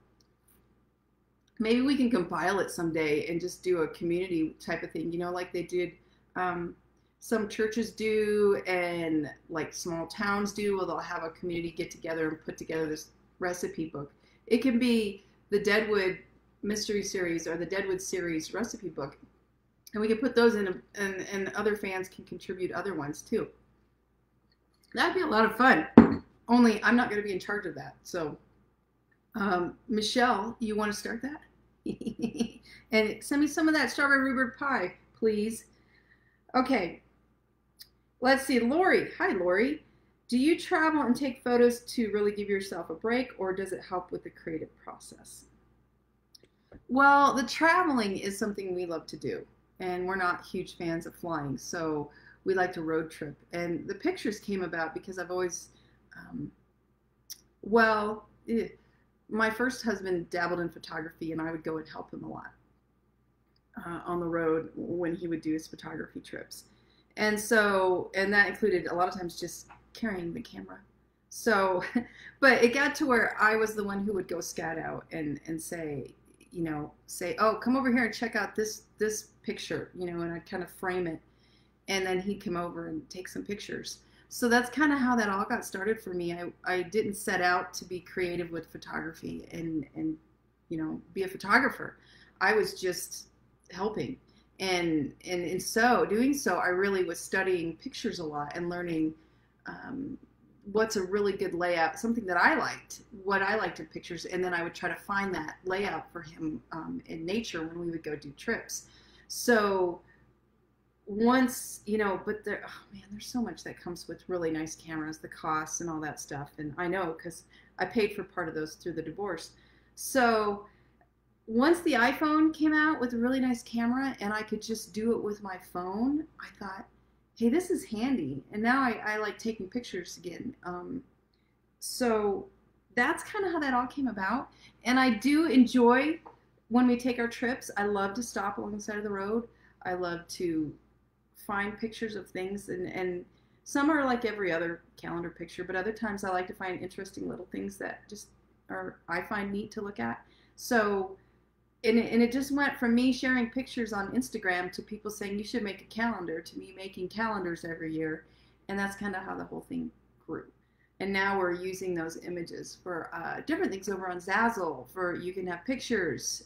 Maybe we can compile it someday and just do a community type of thing, you know, like they did, some churches do, and like small towns do, where they'll have a community get together and put together this recipe book. It can be the Deadwood Mystery Series or the Deadwood Series recipe book, and we can put those in, and other fans can contribute other ones too. That'd be a lot of fun. Only I'm not going to be in charge of that. So, Michelle, you want to start that? And send me some of that strawberry rhubarb pie, please. Okay. Let's see. Lori. Hi, Lori. Do you travel and take photos to really give yourself a break, or does it help with the creative process? Well, the traveling is something we love to do, and we're not huge fans of flying, so we like to road trip. And the pictures came about because I've always, my first husband dabbled in photography, and I would go and help him a lot on the road when he would do his photography trips. And so, and that included a lot of times just carrying the camera. So, but it got to where I was the one who would go scout out and say, you know, oh, come over here and check out this picture, you know, and I'd kind of frame it. And then he'd come over and take some pictures. So that's kind of how that all got started for me. I didn't set out to be creative with photography and you know, be a photographer. I was just helping. And in so doing so, I really was studying pictures a lot and learning what's a really good layout, something that I liked, what I liked in pictures, and then I would try to find that layout for him in nature when we would go do trips. So once, you know, but there, oh man, there's so much that comes with really nice cameras, the costs and all that stuff. And I know because I paid for part of those through the divorce. So once the iPhone came out with a really nice camera and I could just do it with my phone, I thought, hey, this is handy. And now I like taking pictures again. So that's kind of how that all came about. And I do enjoy when we take our trips. I love to stop along the side of the road. I love to find pictures of things, and some are like every other calendar picture, but other times I like to find interesting little things that just I find neat to look at. So, and it just went from me sharing pictures on Instagram to people saying you should make a calendar, to me making calendars every year, and that's kind of how the whole thing grew. And now we're using those images for different things over on Zazzle. For you can have pictures.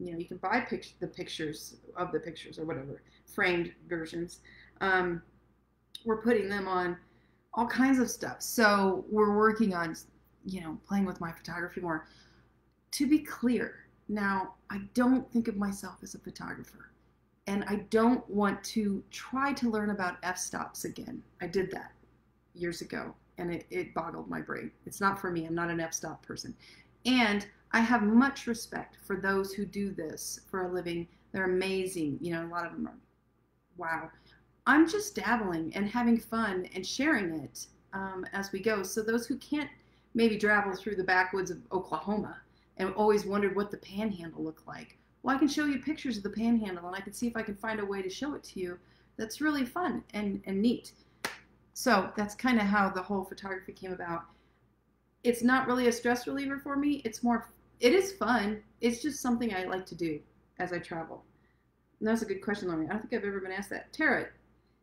You know, you can buy the pictures of the pictures or whatever, framed versions. We're putting them on all kinds of stuff. So we're working on, you know, playing with my photography more. To be clear, now, I don't think of myself as a photographer. And I don't want to try to learn about f-stops again. I did that years ago, and it boggled my brain. It's not for me. I'm not an f-stop person. And I have much respect for those who do this for a living. They're amazing. You know, a lot of them are, wow. I'm just dabbling and having fun and sharing it as we go. So those who can't maybe travel through the backwoods of Oklahoma and always wondered what the panhandle looked like, well, I can show you pictures of the panhandle, and I can see if I can find a way to show it to you that's really fun and neat. So that's kind of how the whole photography came about. It's not really a stress reliever for me. It's more, it is fun. It's just something I like to do as I travel. And that's a good question, Laurie. I don't think I've ever been asked that. Tara,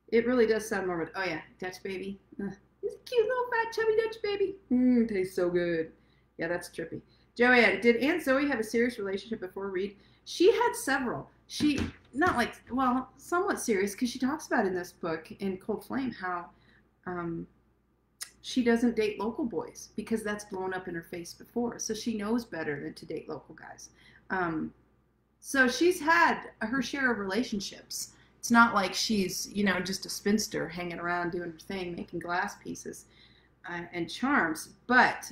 it really does sound morbid. Oh yeah, Dutch baby. He's a cute little fat chubby Dutch baby. Tastes so good. Yeah, that's trippy. Joanne, did Aunt Zoe have a serious relationship before Reed? She had several. She, not like, well, somewhat serious, because she talks about in this book, in Cold Flame, how um, she doesn't date local boys because that's blown up in her face before. So she knows better than to date local guys. Um, so she's had her share of relationships. It's not like she's, just a spinster hanging around doing her thing, making glass pieces and charms. But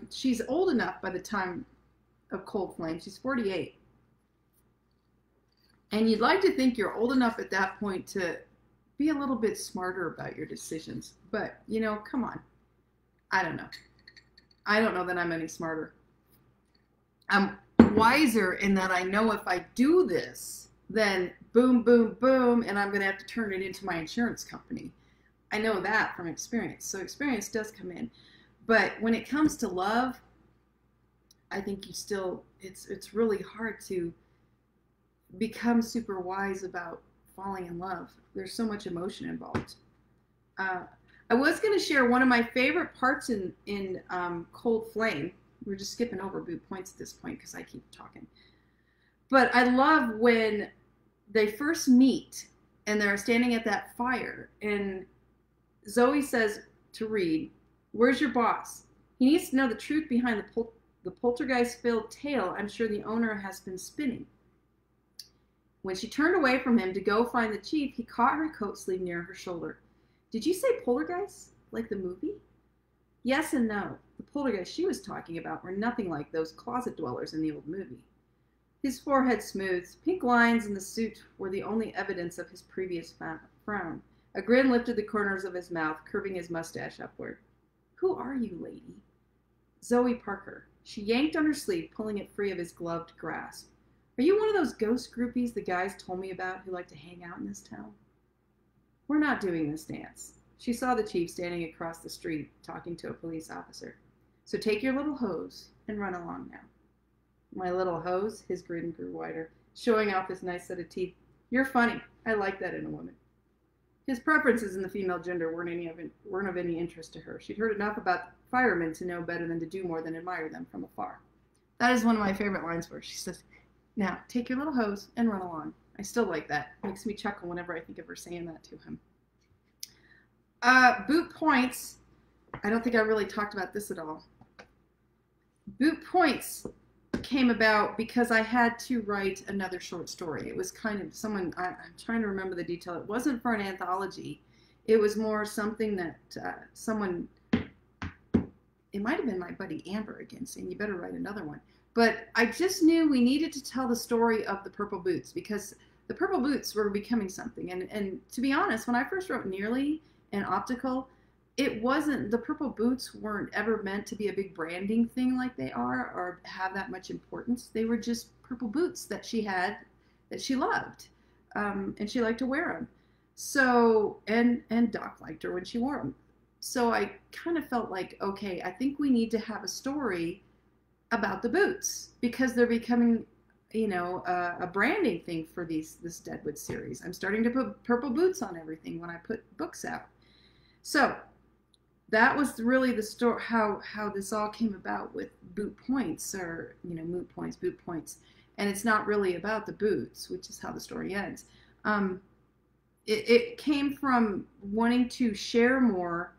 she's old enough by the time of Cold Flame. She's 48. And you'd like to think you're old enough at that point to be a little bit smarter about your decisions. But, come on. I don't know. I don't know that I'm any smarter. I'm wiser in that I know if I do this, then boom, boom, boom, and I'm going to have to turn it into my insurance company. I know that from experience. So experience does come in. But when it comes to love, I think it's really hard to become super wise about falling in love. There's so much emotion involved. I was going to share one of my favorite parts in Cold Flame. We're just skipping over boot points at this point because I keep talking. But I love when they first meet and they're standing at that fire and Zoe says to Reed, "Where's your boss? He needs to know the truth behind the poltergeist-filled tale I'm sure the owner has been spinning." When she turned away from him to go find the chief, he caught her coat sleeve near her shoulder. "Did you say poltergeist? Like the movie?" Yes and no. The poltergeist she was talking about were nothing like those closet dwellers in the old movie. His forehead smoothed. Pink lines in the suit were the only evidence of his previous frown. A grin lifted the corners of his mouth, curving his mustache upward. "Who are you, lady?" "Zoe Parker." She yanked on her sleeve, pulling it free of his gloved grasp. "Are you one of those ghost groupies the guys told me about who like to hang out in this town?" "We're not doing this dance." She saw the chief standing across the street, talking to a police officer. "So take your little hose and run along now." "My little hose?" His grin grew wider, showing off his nice set of teeth. "You're funny. I like that in a woman." His preferences in the female gender weren't of any interest to her. She'd heard enough about firemen to know better than to do more than admire them from afar. That is one of my favorite lines for her. She says, "Now, take your little hose and run along." I still like that. It makes me chuckle whenever I think of her saying that to him. Boot points. I don't think I really talked about this at all. Boot points came about because I had to write another short story. It was kind of I'm trying to remember the detail. It wasn't for an anthology. It was more something that it might have been my buddy Amber again saying, "You better write another one." But I just knew we needed to tell the story of the purple boots because the purple boots were becoming something. And to be honest, when I first wrote Nearly and Optical, it wasn't, the purple boots weren't ever meant to be a big branding thing like they are or have that much importance. They were just purple boots that she had, that she loved. And she liked to wear them. So, and Doc liked her when she wore them. So I kind of felt like, okay, I think we need to have a story about the boots because they're becoming, a branding thing for this Deadwood series. I'm starting to put purple boots on everything when I put books out. So that was really the story, how this all came about with boot points or, moot points, boot points. And it's not really about the boots, which is how the story ends. It came from wanting to share more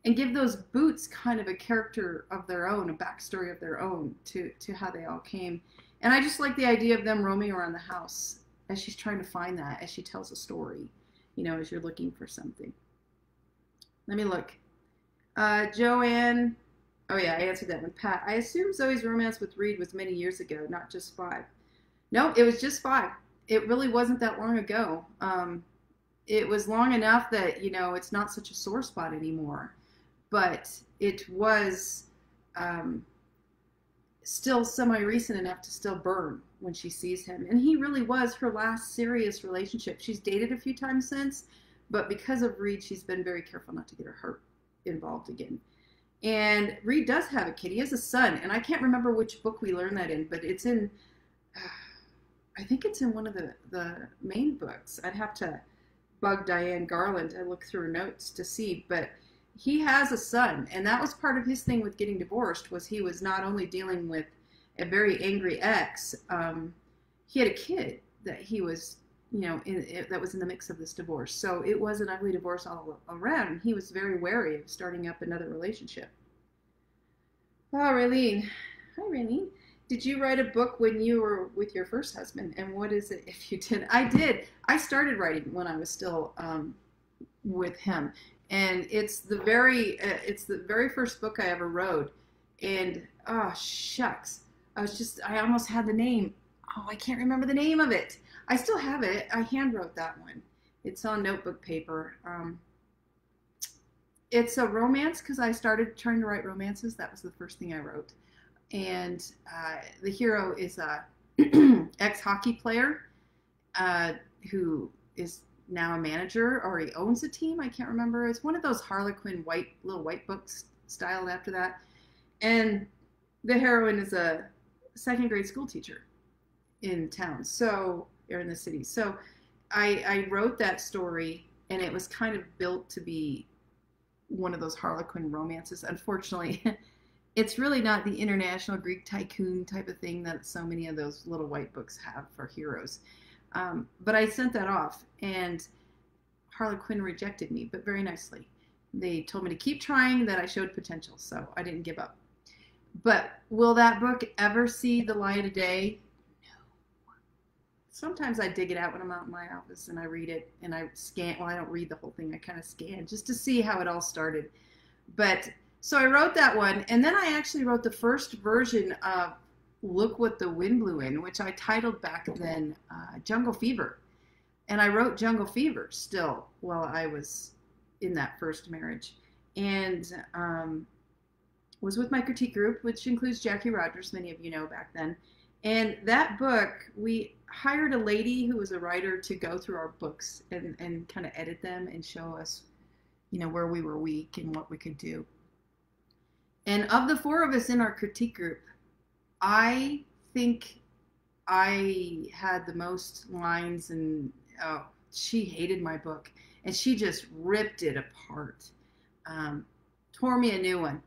and give those boots kind of a character of their own, a backstory of their own to how they all came. And I just like the idea of them roaming around the house as she's trying to find that, as she tells a story, as you're looking for something. Let me look. Joanne, oh yeah, I answered that one. Pat, I assume Zoe's romance with Reed was many years ago, not just 5. No, it was just 5. It really wasn't that long ago. It was long enough that, it's not such a sore spot anymore. But it was still semi-recent enough to still burn when she sees him. And he really was her last serious relationship. She's dated a few times since, but because of Reed, she's been very careful not to get her heart involved again. And Reed does have a kid. He has a son, and I can't remember which book we learned that in, but it's in, I think it's in one of the main books. I'd have to bug Diane Garland and look through her notes to see, but he has a son, and that was part of his thing with getting divorced, was he was not only dealing with a very angry ex, he had a kid that he was, that was in the mix of this divorce. So it was an ugly divorce all around, and he was very wary of starting up another relationship. Oh, Raylene. Hi, Raylene. Did you write a book when you were with your first husband? And what is it if you did? I did. I started writing when I was still with him. And it's the very first book I ever wrote. And, oh, shucks. I almost had the name. Oh, I can't remember the name of it. I still have it. I hand wrote that one. It's on notebook paper. It's a romance because I started trying to write romances. That was the first thing I wrote. And the hero is a ex-hockey player who is now a manager, or he owns a team. I can't remember. It's one of those Harlequin little white books styled after that. And the heroine is a second grade school teacher in town, or in the city. So I wrote that story, and it was kind of built to be one of those Harlequin romances. Unfortunately, it's really not the international Greek tycoon type of thing that so many of those little white books have for heroes. But I sent that off, and Harlequin rejected me, but very nicely. They told me to keep trying, that I showed potential, so I didn't give up. But will that book ever see the light of day? No. Sometimes I dig it out when I'm out in my office and I read it, and I scan. Well, I don't read the whole thing. I kind of scan just to see how it all started. But so I wrote that one, and then I actually wrote the first version of Look What the Wind Blew In, which I titled back then Jungle Fever. And I wrote Jungle Fever still while I was in that first marriage. And was with my critique group, which includes Jackie Rogers, many of you know back then. And that book, we hired a lady who was a writer to go through our books and kind of edit them and show us, where we were weak and what we could do. And of the four of us in our critique group, I think I had the most lines, and she hated my book, and she just ripped it apart. Tore me a new one,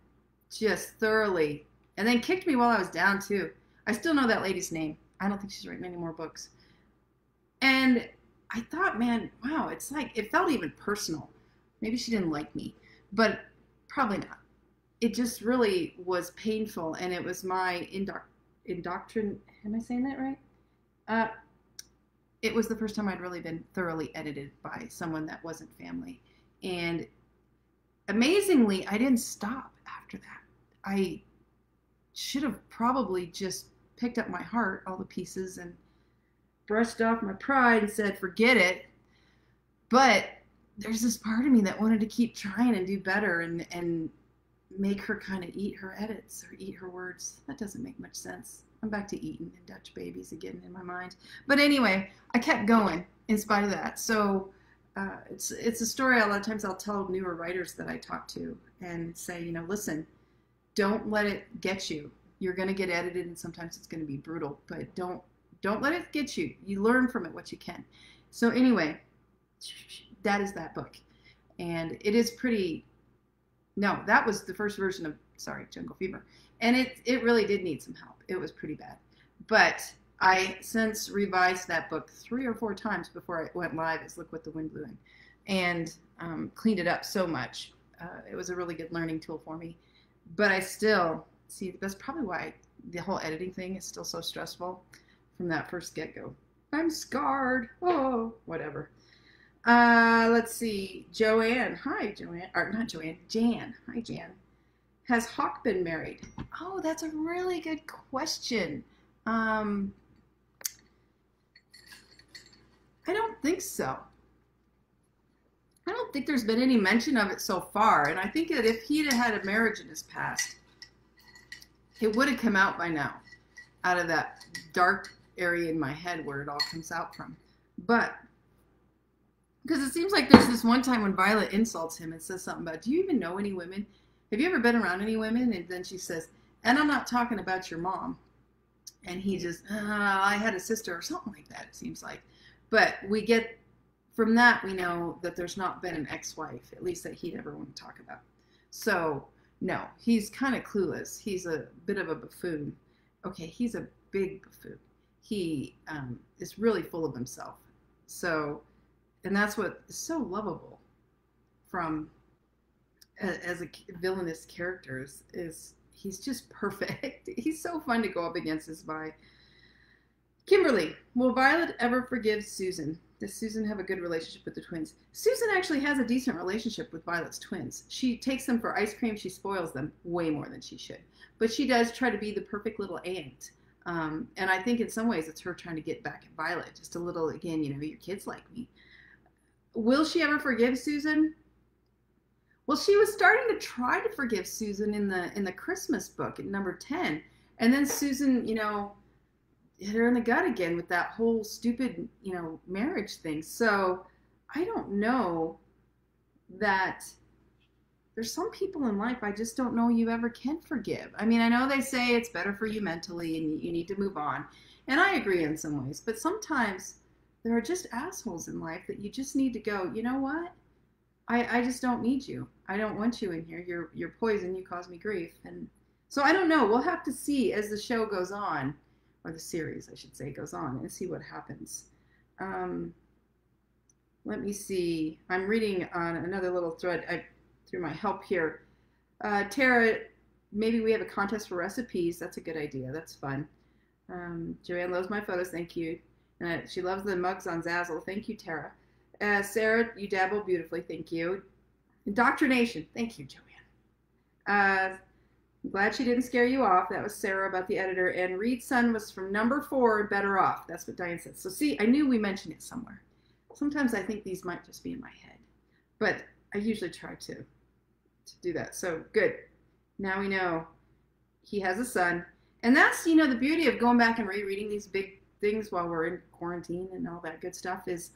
just thoroughly, and then kicked me while I was down too. I still know that lady's name. I don't think she's written any more books. And I thought, man, wow, it's like, it felt even personal. Maybe she didn't like me, but probably not. It just really was painful, and it was my indoctrination. Am I saying that right? It was the first time I'd really been thoroughly edited by someone that wasn't family. And amazingly, I didn't stop after that. I should have probably just picked up my heart, all the pieces, and brushed off my pride and said, forget it. But there's this part of me that wanted to keep trying and do better and make her kind of eat her edits or eat her words. That doesn't make much sense. I'm back to eating and Dutch babies again in my mind. But anyway, I kept going in spite of that. So it's a story a lot of times I'll tell newer writers that I talk to and say, listen, don't let it get you. You're going to get edited, and sometimes it's going to be brutal, but don't let it get you. You learn from it what you can. So anyway, that is that book. And it is pretty, no, that was the first version of, Jungle Fever. And it really did need some help. It was pretty bad. But I since revised that book 3 or 4 times before it went live as Look What the Wind Blew In, and cleaned it up so much. It was a really good learning tool for me. But I still, see, that's probably why the whole editing thing is still so stressful from that first get-go. I'm scarred. Oh, whatever. Let's see. Joanne. Hi, Joanne. Or not Joanne. Jan. Hi, Jan. Has Hawk been married? Oh, that's a really good question. I don't think so. I don't think there's been any mention of it so far. And I think that if he'd had a marriage in his past, it would have come out by now, out of that dark area in my head where it all comes out from. But because it seems like there's this one time when Violet insults him and says something about, do you even know any women? Have you ever been around any women? And then she says, and I'm not talking about your mom. And he just, I had a sister or something like that, it seems like. But we get, from that, we know that there's not been an ex-wife, at least that he'd ever want to talk about. So no, he's kind of clueless. He's a bit of a buffoon. Okay, he's a big buffoon. He is really full of himself. So, and that's what is so lovable from as a villainous character is he's just perfect. He's so fun to go up against. Is by Kimberly. Will Violet ever forgive Susan? Does Susan have a good relationship with the twins? Susan actually has a decent relationship with Violet's twins. She takes them for ice cream. She spoils them way more than she should. But she does try to be the perfect little aunt. And I think in some ways it's her trying to get back at Violet. Just a little, again, you know, your kids like me. Will she ever forgive Susan? Well, she was starting to try to forgive Susan in the Christmas book at number 10. And then Susan, you know, hit her in the gut again with that whole stupid, you know, marriage thing. So I don't know that there's some people in life I just don't know you ever can forgive. I mean, I know they say it's better for you mentally and you need to move on. And I agree in some ways. But sometimes there are just assholes in life that you just need to go, you know what? I just don't need you. I don't want you in here. You're poison. You cause me grief. And so I don't know. We'll have to see as the show goes on. Or the series, I should say, goes on and see what happens. Let me see. I'm reading on another little thread through my help here. Tara, maybe we have a contest for recipes. That's a good idea. That's fun. Joanne loves my photos. Thank you. She loves the mugs on Zazzle. Thank you, Tara. Sarah, you dabble beautifully. Thank you. Indoctrination. Thank you, Joanne. I'm glad she didn't scare you off. That was Sarah about the editor. And Reed's son was from number 4, Better Off. That's what Diane said. So see, I knew we mentioned it somewhere. Sometimes I think these might just be in my head. But I usually try to do that. So good. Now we know he has a son. And that's, you know, the beauty of going back and rereading these big things while we're in quarantine and all that good stuff is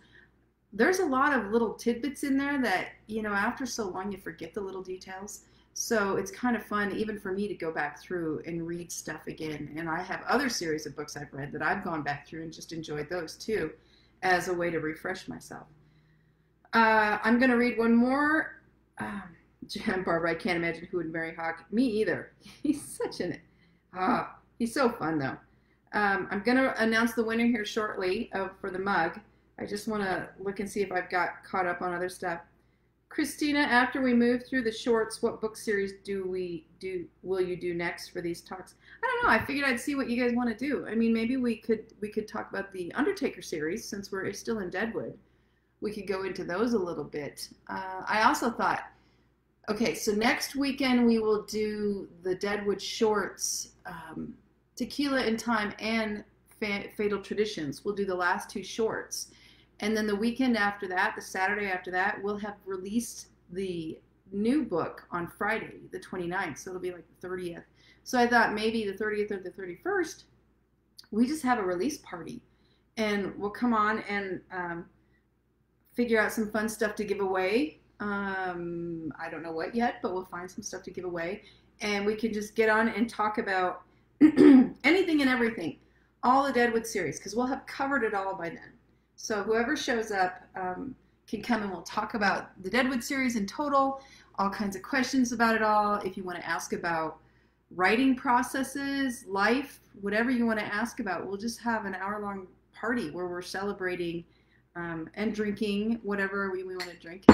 there's a lot of little tidbits in there that, you know, after so long you forget the little details. So it's kind of fun, even for me, to go back through and read stuff again. And I have other series of books I've read that I've gone back through and just enjoyed those too, as a way to refresh myself. I'm going to read one more. Barbara, I can't imagine who would marry Hawk. Me either. He's such an... he's so fun, though. I'm going to announce the winner here shortly for the mug. I just want to look and see if I've got caught up on other stuff. Christina, after we move through the shorts, what book series will you do next for these talks? I don't know. I figured I'd see what you guys want to do. I mean, maybe we could talk about the Undertaker series since we're still in Deadwood. We could go into those a little bit. I also thought, okay, so next weekend we will do the Deadwood shorts, Tequila in Time and Fatal Traditions. We'll do the last 2 shorts. And then the weekend after that, the Saturday after that, we'll have released the new book on Friday, the 29th. So it'll be like the 30th. So I thought maybe the 30th or the 31st, we just have a release party. And we'll come on and figure out some fun stuff to give away. I don't know what yet, but we'll find some stuff to give away. And we can just get on and talk about anything and everything. All the Deadwood series, because we'll have covered it all by then. So whoever shows up can come and we'll talk about the Deadwood series in total, all kinds of questions about it all. If you want to ask about writing processes, life, whatever you want to ask about, we'll just have an hour-long party where we're celebrating and drinking whatever we want to drink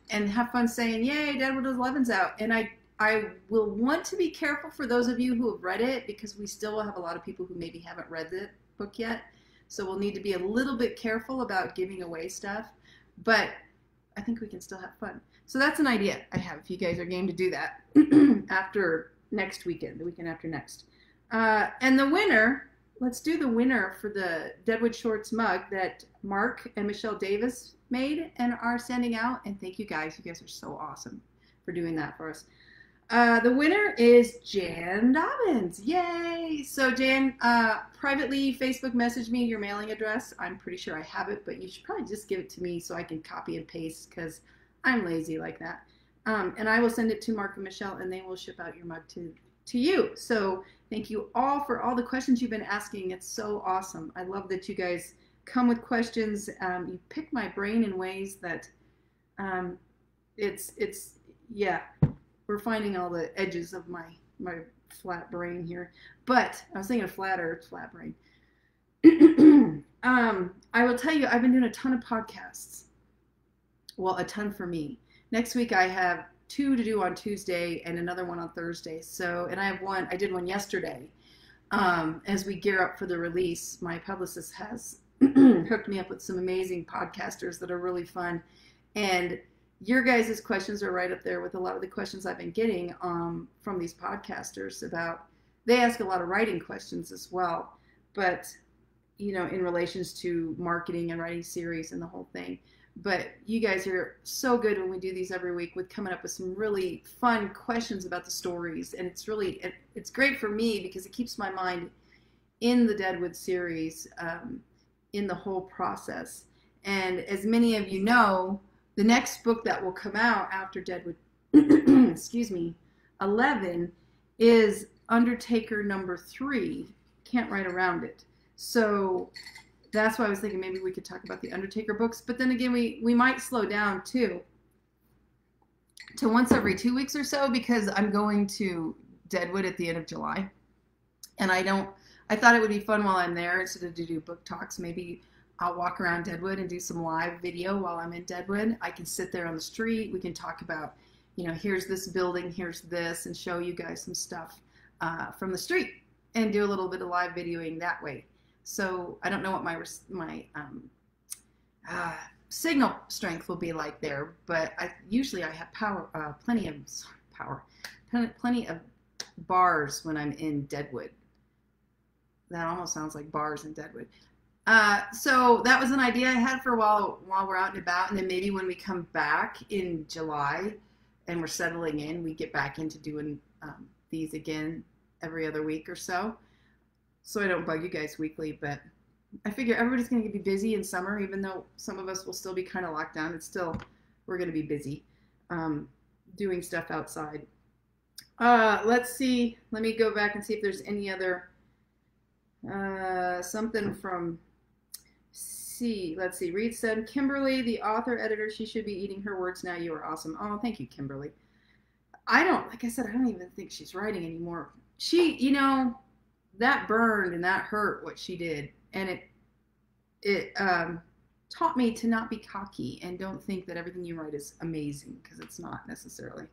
and have fun saying, yay, Deadwood 11's out. And I will want to be careful for those of you who have read it because we still will have a lot of people who maybe haven't read the book yet. So we'll need to be a little bit careful about giving away stuff, but I think we can still have fun. So that's an idea I have if you guys are game to do that after next weekend, the weekend after next. And the winner, let's do the winner for the Deadwood Shorts mug that Mark and Michelle Davis made and are sending out. And thank you guys. You guys are so awesome for doing that for us. The winner is Jan Dobbins. Yay! So Jan, privately Facebook message me your mailing address. I'm pretty sure I have it, but you should probably just give it to me so I can copy and paste because I'm lazy like that. And I will send it to Mark and Michelle and they will ship out your mug to you. So thank you all for all the questions you've been asking. It's so awesome. I love that you guys come with questions. You pick my brain in ways that yeah. we're finding all the edges of my flat brain here. But I was thinking of flat earth, flat brain. I will tell you, I've been doing a ton of podcasts. Well, a ton for me. Next week I have 2 to do on Tuesday and another one on Thursday. So, and I did one yesterday. As we gear up for the release, my publicist has hooked me up with some amazing podcasters that are really fun. And your guys' questions are right up there with a lot of the questions I've been getting from these podcasters about, they ask a lot of writing questions as well, but, you know, in relations to marketing and writing series and the whole thing. But you guys are so good when we do these every week with coming up with some really fun questions about the stories. And it's great for me because it keeps my mind in the Deadwood series, in the whole process. And as many of you know, the next book that will come out after Deadwood, excuse me, 11 is Undertaker number 3. Can't write around it. So that's why I was thinking maybe we could talk about the Undertaker books. But then again, we might slow down too to once every 2 weeks or so, because I'm going to Deadwood at the end of July. And I thought it would be fun while I'm there, instead of to do book talks, maybe I'll walk around Deadwood and do some live video while I'm in Deadwood. I can sit there on the street. We can talk about, you know, here's this building, here's this, and show you guys some stuff from the street and do a little bit of live videoing that way. So I don't know what my signal strength will be like there, but usually I have plenty of bars when I'm in Deadwood. That almost sounds like bars in Deadwood. So that was an idea I had for a while we're out and about, and then maybe when we come back in July and we're settling in, we get back into doing these again every other week or so. So I don't bug you guys weekly, but I figure everybody's going to be busy in summer, even though some of us will still be kind of locked down. We're going to be busy doing stuff outside. Let's see. Let me go back and see if there's any other something from let's see. Reed said, Kimberly, the author editor, she should be eating her words now. You are awesome. Oh, thank you, Kimberly. Like I said, I don't even think she's writing anymore. You know, that burned and that hurt what she did. And it taught me to not be cocky and don't think that everything you write is amazing, because it's not necessarily.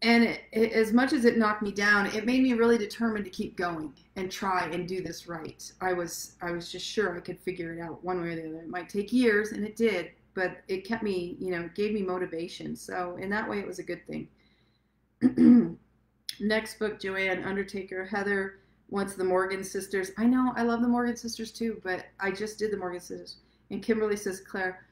And as much as it knocked me down, it made me really determined to keep going and try and do this right. I was just sure I could figure it out one way or the other. It might take years, and it did, but it kept me, you know, gave me motivation. So in that way, it was a good thing. Next book, Joanne, Undertaker. Heather wants the Morgan sisters. I know, I love the Morgan sisters too, but I just did the Morgan sisters. And Kimberly says, Claire,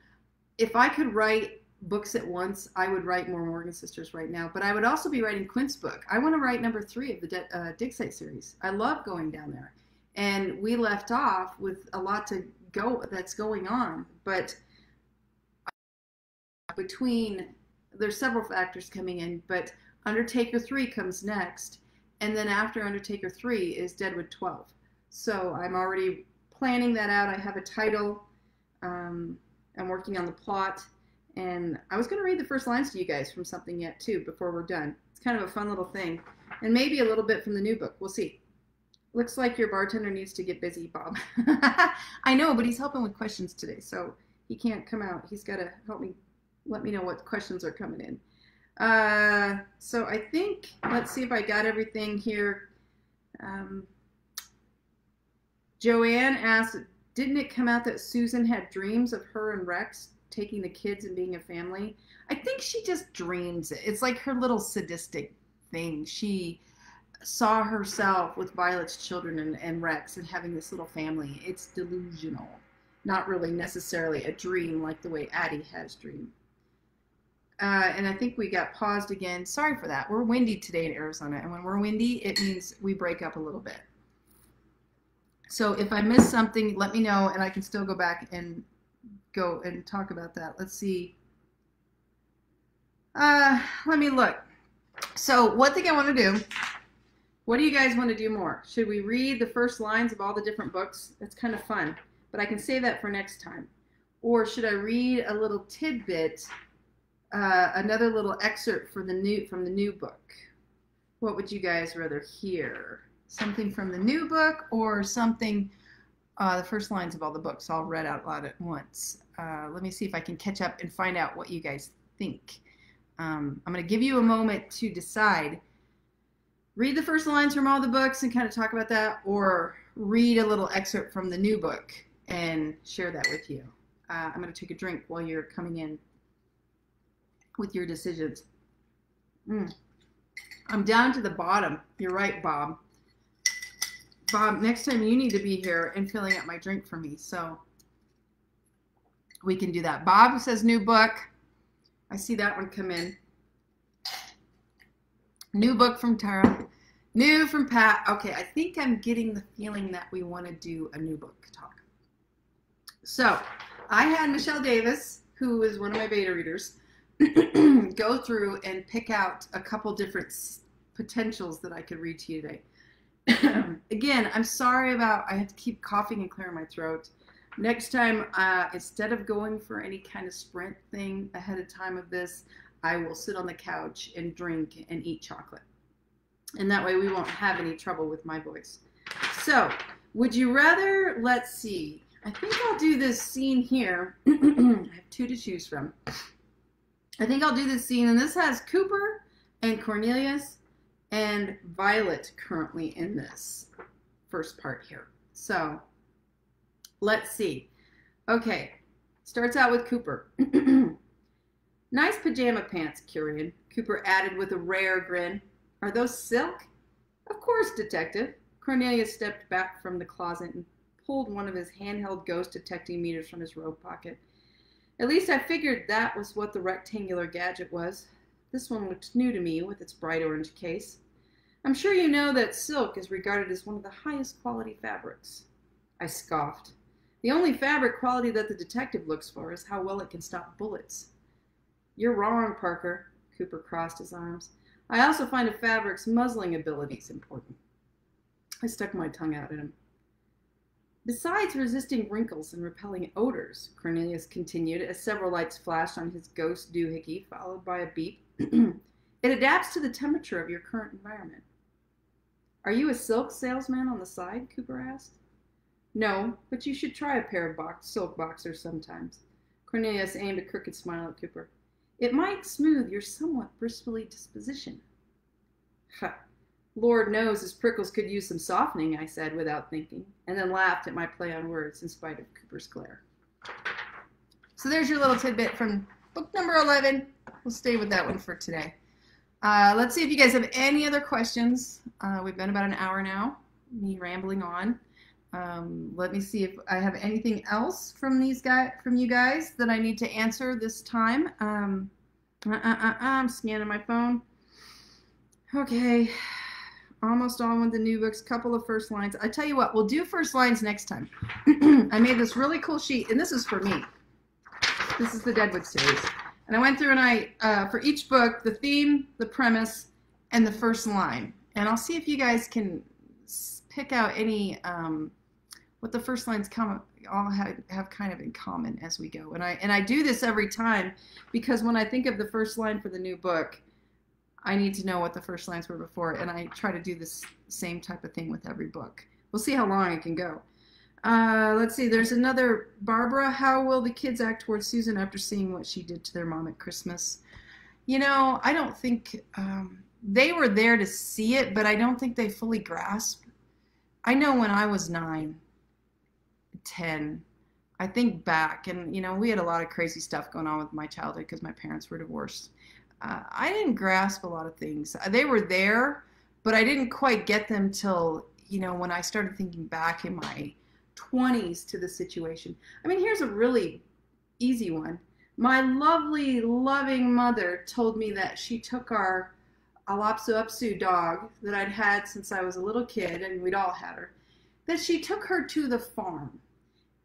if I could write books at once, I would write more Morgan sisters right now, but I would also be writing Quint's book. I want to write number 3 of the Dig Site series. I love going down there, and we left off with a lot to go that's going on, but there's several factors coming in, but Undertaker 3 comes next, and then after Undertaker 3 is Deadwood 12. So I'm already planning that out. I have a title. I'm working on the plot. And I was going to read the first lines to you guys from something yet, too, before we're done. It's kind of a fun little thing. And maybe a little bit from the new book. We'll see. Looks like your bartender needs to get busy, Bob. I know, but he's helping with questions today, so he can't come out. He's got to help me, let me know what questions are coming in. So I think, let's see if I got everything here. Joanne asked, didn't it come out that Susan had dreams of her and Rex taking the kids and being a family? I think she just dreams it. It's like her little sadistic thing. She saw herself with Violet's children and Rex and having this little family. It's delusional, not really necessarily a dream like the way Addie has dreamed. And I think we got paused again. Sorry for that. We're windy today in Arizona, and when we're windy, it means we break up a little bit. So if I miss something, let me know, and I can still go back and go and talk about that. Let's see. Let me look. So one thing I want to do, what do you guys want to do more? Should we read the first lines of all the different books? It's kind of fun, but I can save that for next time. Or should I read a little tidbit another little excerpt from the new book. What would you guys rather hear? Something from the new book or something, the first lines of all the books all read out loud at once? Let me see if I can catch up and find out what you guys think. I'm going to give you a moment to decide. Read the first lines from all the books and kind of talk about that, or read a little excerpt from the new book and share that with you. I'm going to take a drink while you're coming in with your decisions. I'm down to the bottom. You're right, Bob. Bob, next time you need to be here and filling up my drink for me, so we can do that. Bob says new book. I see that one come in. New book from Tara. New from Pat. Okay, I think I'm getting the feeling that we want to do a new book talk. So, I had Michelle Davis, who is one of my beta readers, go through and pick out a couple different potentials that I could read to you today. Again, I'm sorry about, I have to keep coughing and clearing my throat. Next time, instead of going for any kind of sprint thing ahead of time of this, I will sit on the couch and drink and eat chocolate. And that way we won't have any trouble with my voice. So, would you rather, let's see, I think I'll do this scene here. I have two to choose from. I think I'll do this scene, and this has Cooper and Cornelius and Violet currently in this first part here. So, let's see. Okay, starts out with Cooper. Nice pajama pants, Curian, Cooper added with a rare grin. Are those silk? Of course, detective. Cornelius stepped back from the closet and pulled one of his handheld ghost detecting meters from his robe pocket. At least I figured that was what the rectangular gadget was. This one looked new to me with its bright orange case. I'm sure you know that silk is regarded as one of the highest quality fabrics. I scoffed. The only fabric quality that the detective looks for is how well it can stop bullets. You're wrong, Parker. Cooper crossed his arms. I also find a fabric's muzzling abilities important. I stuck my tongue out at him. Besides resisting wrinkles and repelling odors, Cornelius continued as several lights flashed on his ghost doohickey, followed by a beep. It adapts to the temperature of your current environment. Are you a silk salesman on the side? Cooper asked. No, but you should try a pair of silk boxers sometimes. Cornelius aimed a crooked smile at Cooper. It might smooth your somewhat bristly disposition. Ha! Lord knows his prickles could use some softening, I said without thinking, and then laughed at my play on words in spite of Cooper's glare. So there's your little tidbit from book number 11. We'll stay with that one for today. Let's see if you guys have any other questions. We've been about an hour now, me rambling on. Let me see if I have anything else from you guys that I need to answer this time. I'm scanning my phone. Okay, almost on with the new books. Couple of first lines. I tell you what, we'll do first lines next time. I made this really cool sheet, and this is for me. This is the Deadwood series, and I went through and I for each book, the theme, the premise, and the first line, and I'll see if you guys can pick out any what the first lines all have kind of in common as we go. And I do this every time because when I think of the first line for the new book, I need to know what the first lines were before, and I try to do this same type of thing with every book. We'll see how long it can go. Let's see, there's another Barbara. How will the kids act towards Susan after seeing what she did to their mom at Christmas? You know, I don't think they were there to see it, but I don't think they fully grasp. I know when I was 9, 10, I think back, and you know, we had a lot of crazy stuff going on with my childhood because my parents were divorced. I didn't grasp a lot of things. They were there, but I didn't quite get them till, you know, when I started thinking back in my 20s to the situation. I mean, here's a really easy one. My lovely, loving mother told me that she took our Alapsu Upsu dog that I'd had since I was a little kid, and we'd all had her, that she took her to the farm.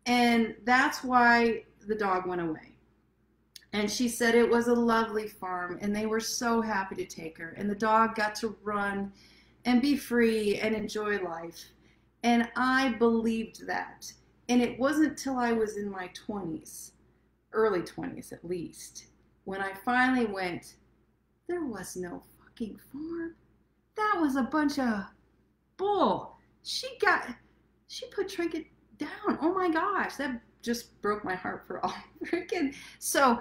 And that's why the dog went away. And she said it was a lovely farm, and they were so happy to take her. And the dog got to run and be free and enjoy life. And I believed that. And it wasn't till I was in my 20s, early 20s at least, when I finally went, there was no fucking farm. That was a bunch of bull. She put Trinket down. Oh my gosh, that just broke my heart for all freaking. So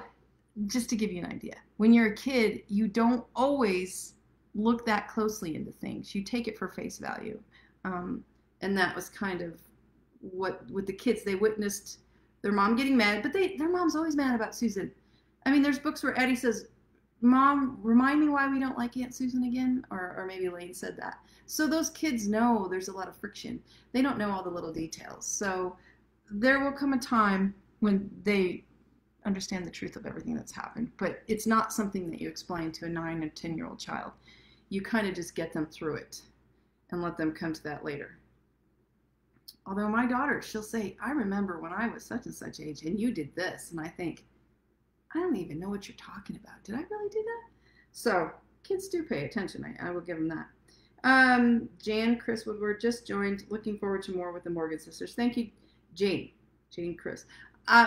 just to give you an idea, when you're a kid, you don't always look that closely into things. You take it for face value. And that was kind of what with the kids, they witnessed their mom getting mad, but their mom's always mad about Susan. I mean, there's books where Eddie says, Mom, remind me why we don't like Aunt Susan again, or maybe Lane said that. So those kids know there's a lot of friction. They don't know all the little details. So there will come a time when they understand the truth of everything that's happened, but it's not something that you explain to a 9 or 10-year-old child. You kind of just get them through it and let them come to that later. Although my daughter, she'll say, I remember when I was such and such age and you did this. And I think, I don't even know what you're talking about. Did I really do that? So kids do pay attention. I will give them that. Jan, Chris Woodward just joined. Looking forward to more with the Morgan sisters. Thank you, Jane, Chris.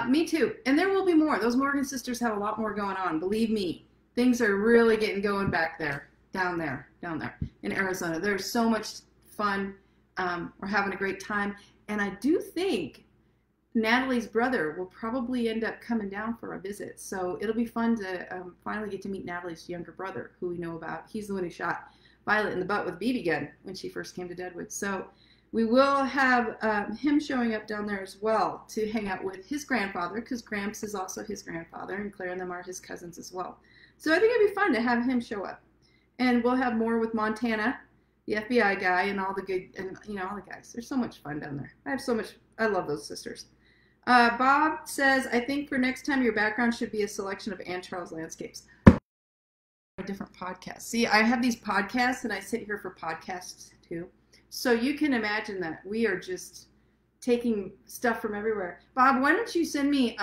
Me too. And there will be more. Those Morgan sisters have a lot more going on. Believe me, things are really getting going back there, down there in Arizona. There's so much fun. We're having a great time. And I do think Natalie's brother will probably end up coming down for a visit. So it'll be fun to finally get to meet Natalie's younger brother, who we know about. He's the one who shot Violet in the butt with a BB gun when she first came to Deadwood. So we will have him showing up down there as well to hang out with his grandfather, because Gramps is also his grandfather, and Claire and them are his cousins as well. So I think it'd be fun to have him show up. And we'll have more with Montana, the FBI guy, and all the good, and all the guys. There's so much fun down there. I love those sisters. Bob says, I think for next time your background should be a selection of Ann Charles landscapes. A different podcast. See, I have these podcasts and I sit here for podcasts too. So you can imagine that we are just taking stuff from everywhere. Bob, why don't you send me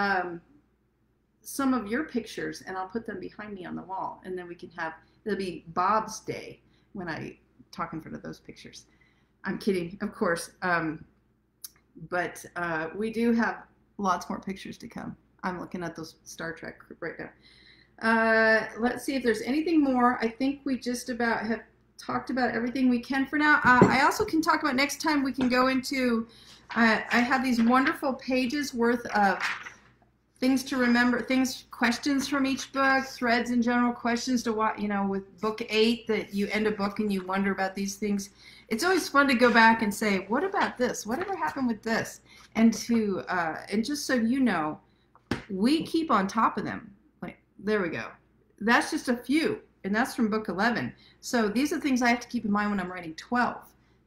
some of your pictures and I'll put them behind me on the wall, and then we can have, it'll be Bob's day when I talk in front of those pictures. I'm kidding, of course. But we do have lots more pictures to come. I'm looking at those Star Trek right now. Let's see if there's anything more. I think we just about have talked about everything we can for now. I also can talk about next time we can go into, I have these wonderful pages worth of things to remember, questions from each book, threads and general questions to what, with book 8 that you end a book and you wonder about these things. It's always fun to go back and say, what about this? Whatever happened with this? And and just so you know, we keep on top of them. Like, there we go. That's just a few, and that's from book 11. So these are things I have to keep in mind when I'm writing 12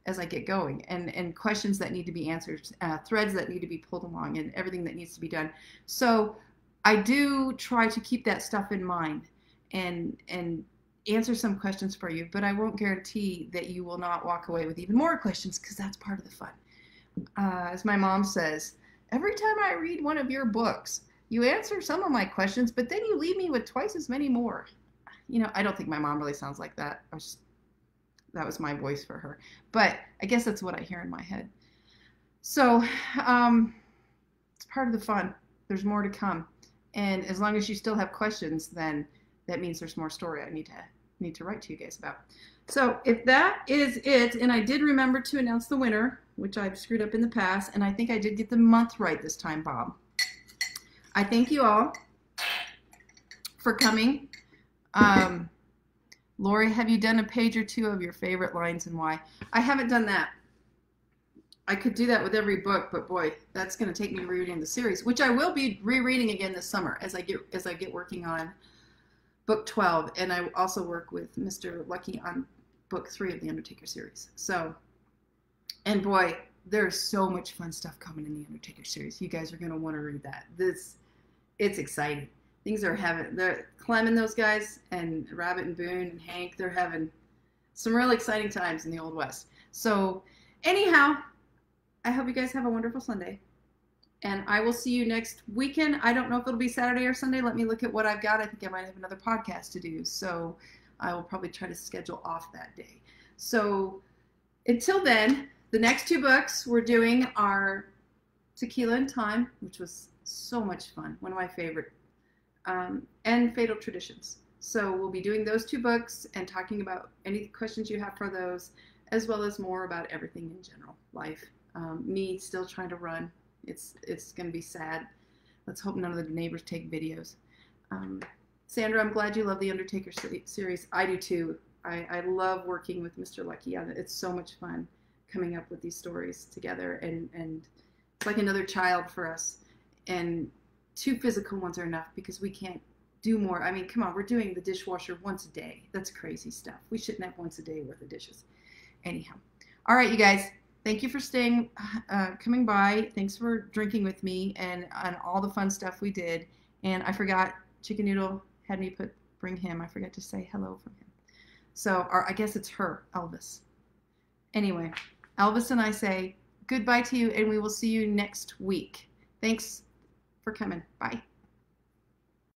as I get going, and questions that need to be answered, threads that need to be pulled along, and everything that needs to be done. So I do try to keep that stuff in mind and answer some questions for you, but I won't guarantee that you will not walk away with even more questions, because that's part of the fun. As my mom says, every time I read one of your books, you answer some of my questions, but then you leave me with twice as many more. I don't think my mom really sounds like that. That was my voice for her. But I guess that's what I hear in my head. So it's part of the fun. There's more to come. And as long as you still have questions, then that means there's more story I need to write to you guys about. So if that is it, and I did remember to announce the winner, which I've screwed up in the past, and I think I did get the month right this time, Bob. I thank you all for coming. Lori, have you done a page or two of your favorite lines and why? I haven't done that. I could do that with every book, but boy, that's going to take me rereading the series, which I will be rereading again this summer as I get working on book 12, and I also work with Mr. Lucky on book 3 of the Undertaker series. So, and boy, there's so much fun stuff coming in the Undertaker series. You guys are going to want to read that. It's exciting. They're Clem and those guys, and Rabbit and Boone and Hank, they're having some really exciting times in the Old West. So anyhow, I hope you guys have a wonderful Sunday, and I will see you next weekend. I don't know if it'll be Saturday or Sunday. Let me look at what I've got. I think I might have another podcast to do, so I will probably try to schedule off that day. So until then, the next 2 books we're doing are Tequila and Time, which was so much fun, one of my favorite and Fatal Traditions. So we'll be doing those 2 books and talking about any questions you have for those, as well as more about everything in general, life. Me still trying to run. It's going to be sad. Let's hope none of the neighbors take videos. Sandra, I'm glad you love the Undertaker series. I do too. I love working with Mr. Lucky. It's so much fun coming up with these stories together, and it's like another child for us. And 2 physical ones are enough because we can't do more. I mean, come on, we're doing the dishwasher once a day. That's crazy stuff. We shouldn't have once a day worth of dishes. Anyhow. All right, you guys. Thank you for coming by. Thanks for drinking with me and on all the fun stuff we did. And I forgot, Chicken Noodle had me bring him. I forgot to say hello from him. So, or I guess it's her, Elvis. Anyway, Elvis and I say goodbye to you, and we will see you next week. Thanks for coming. Bye.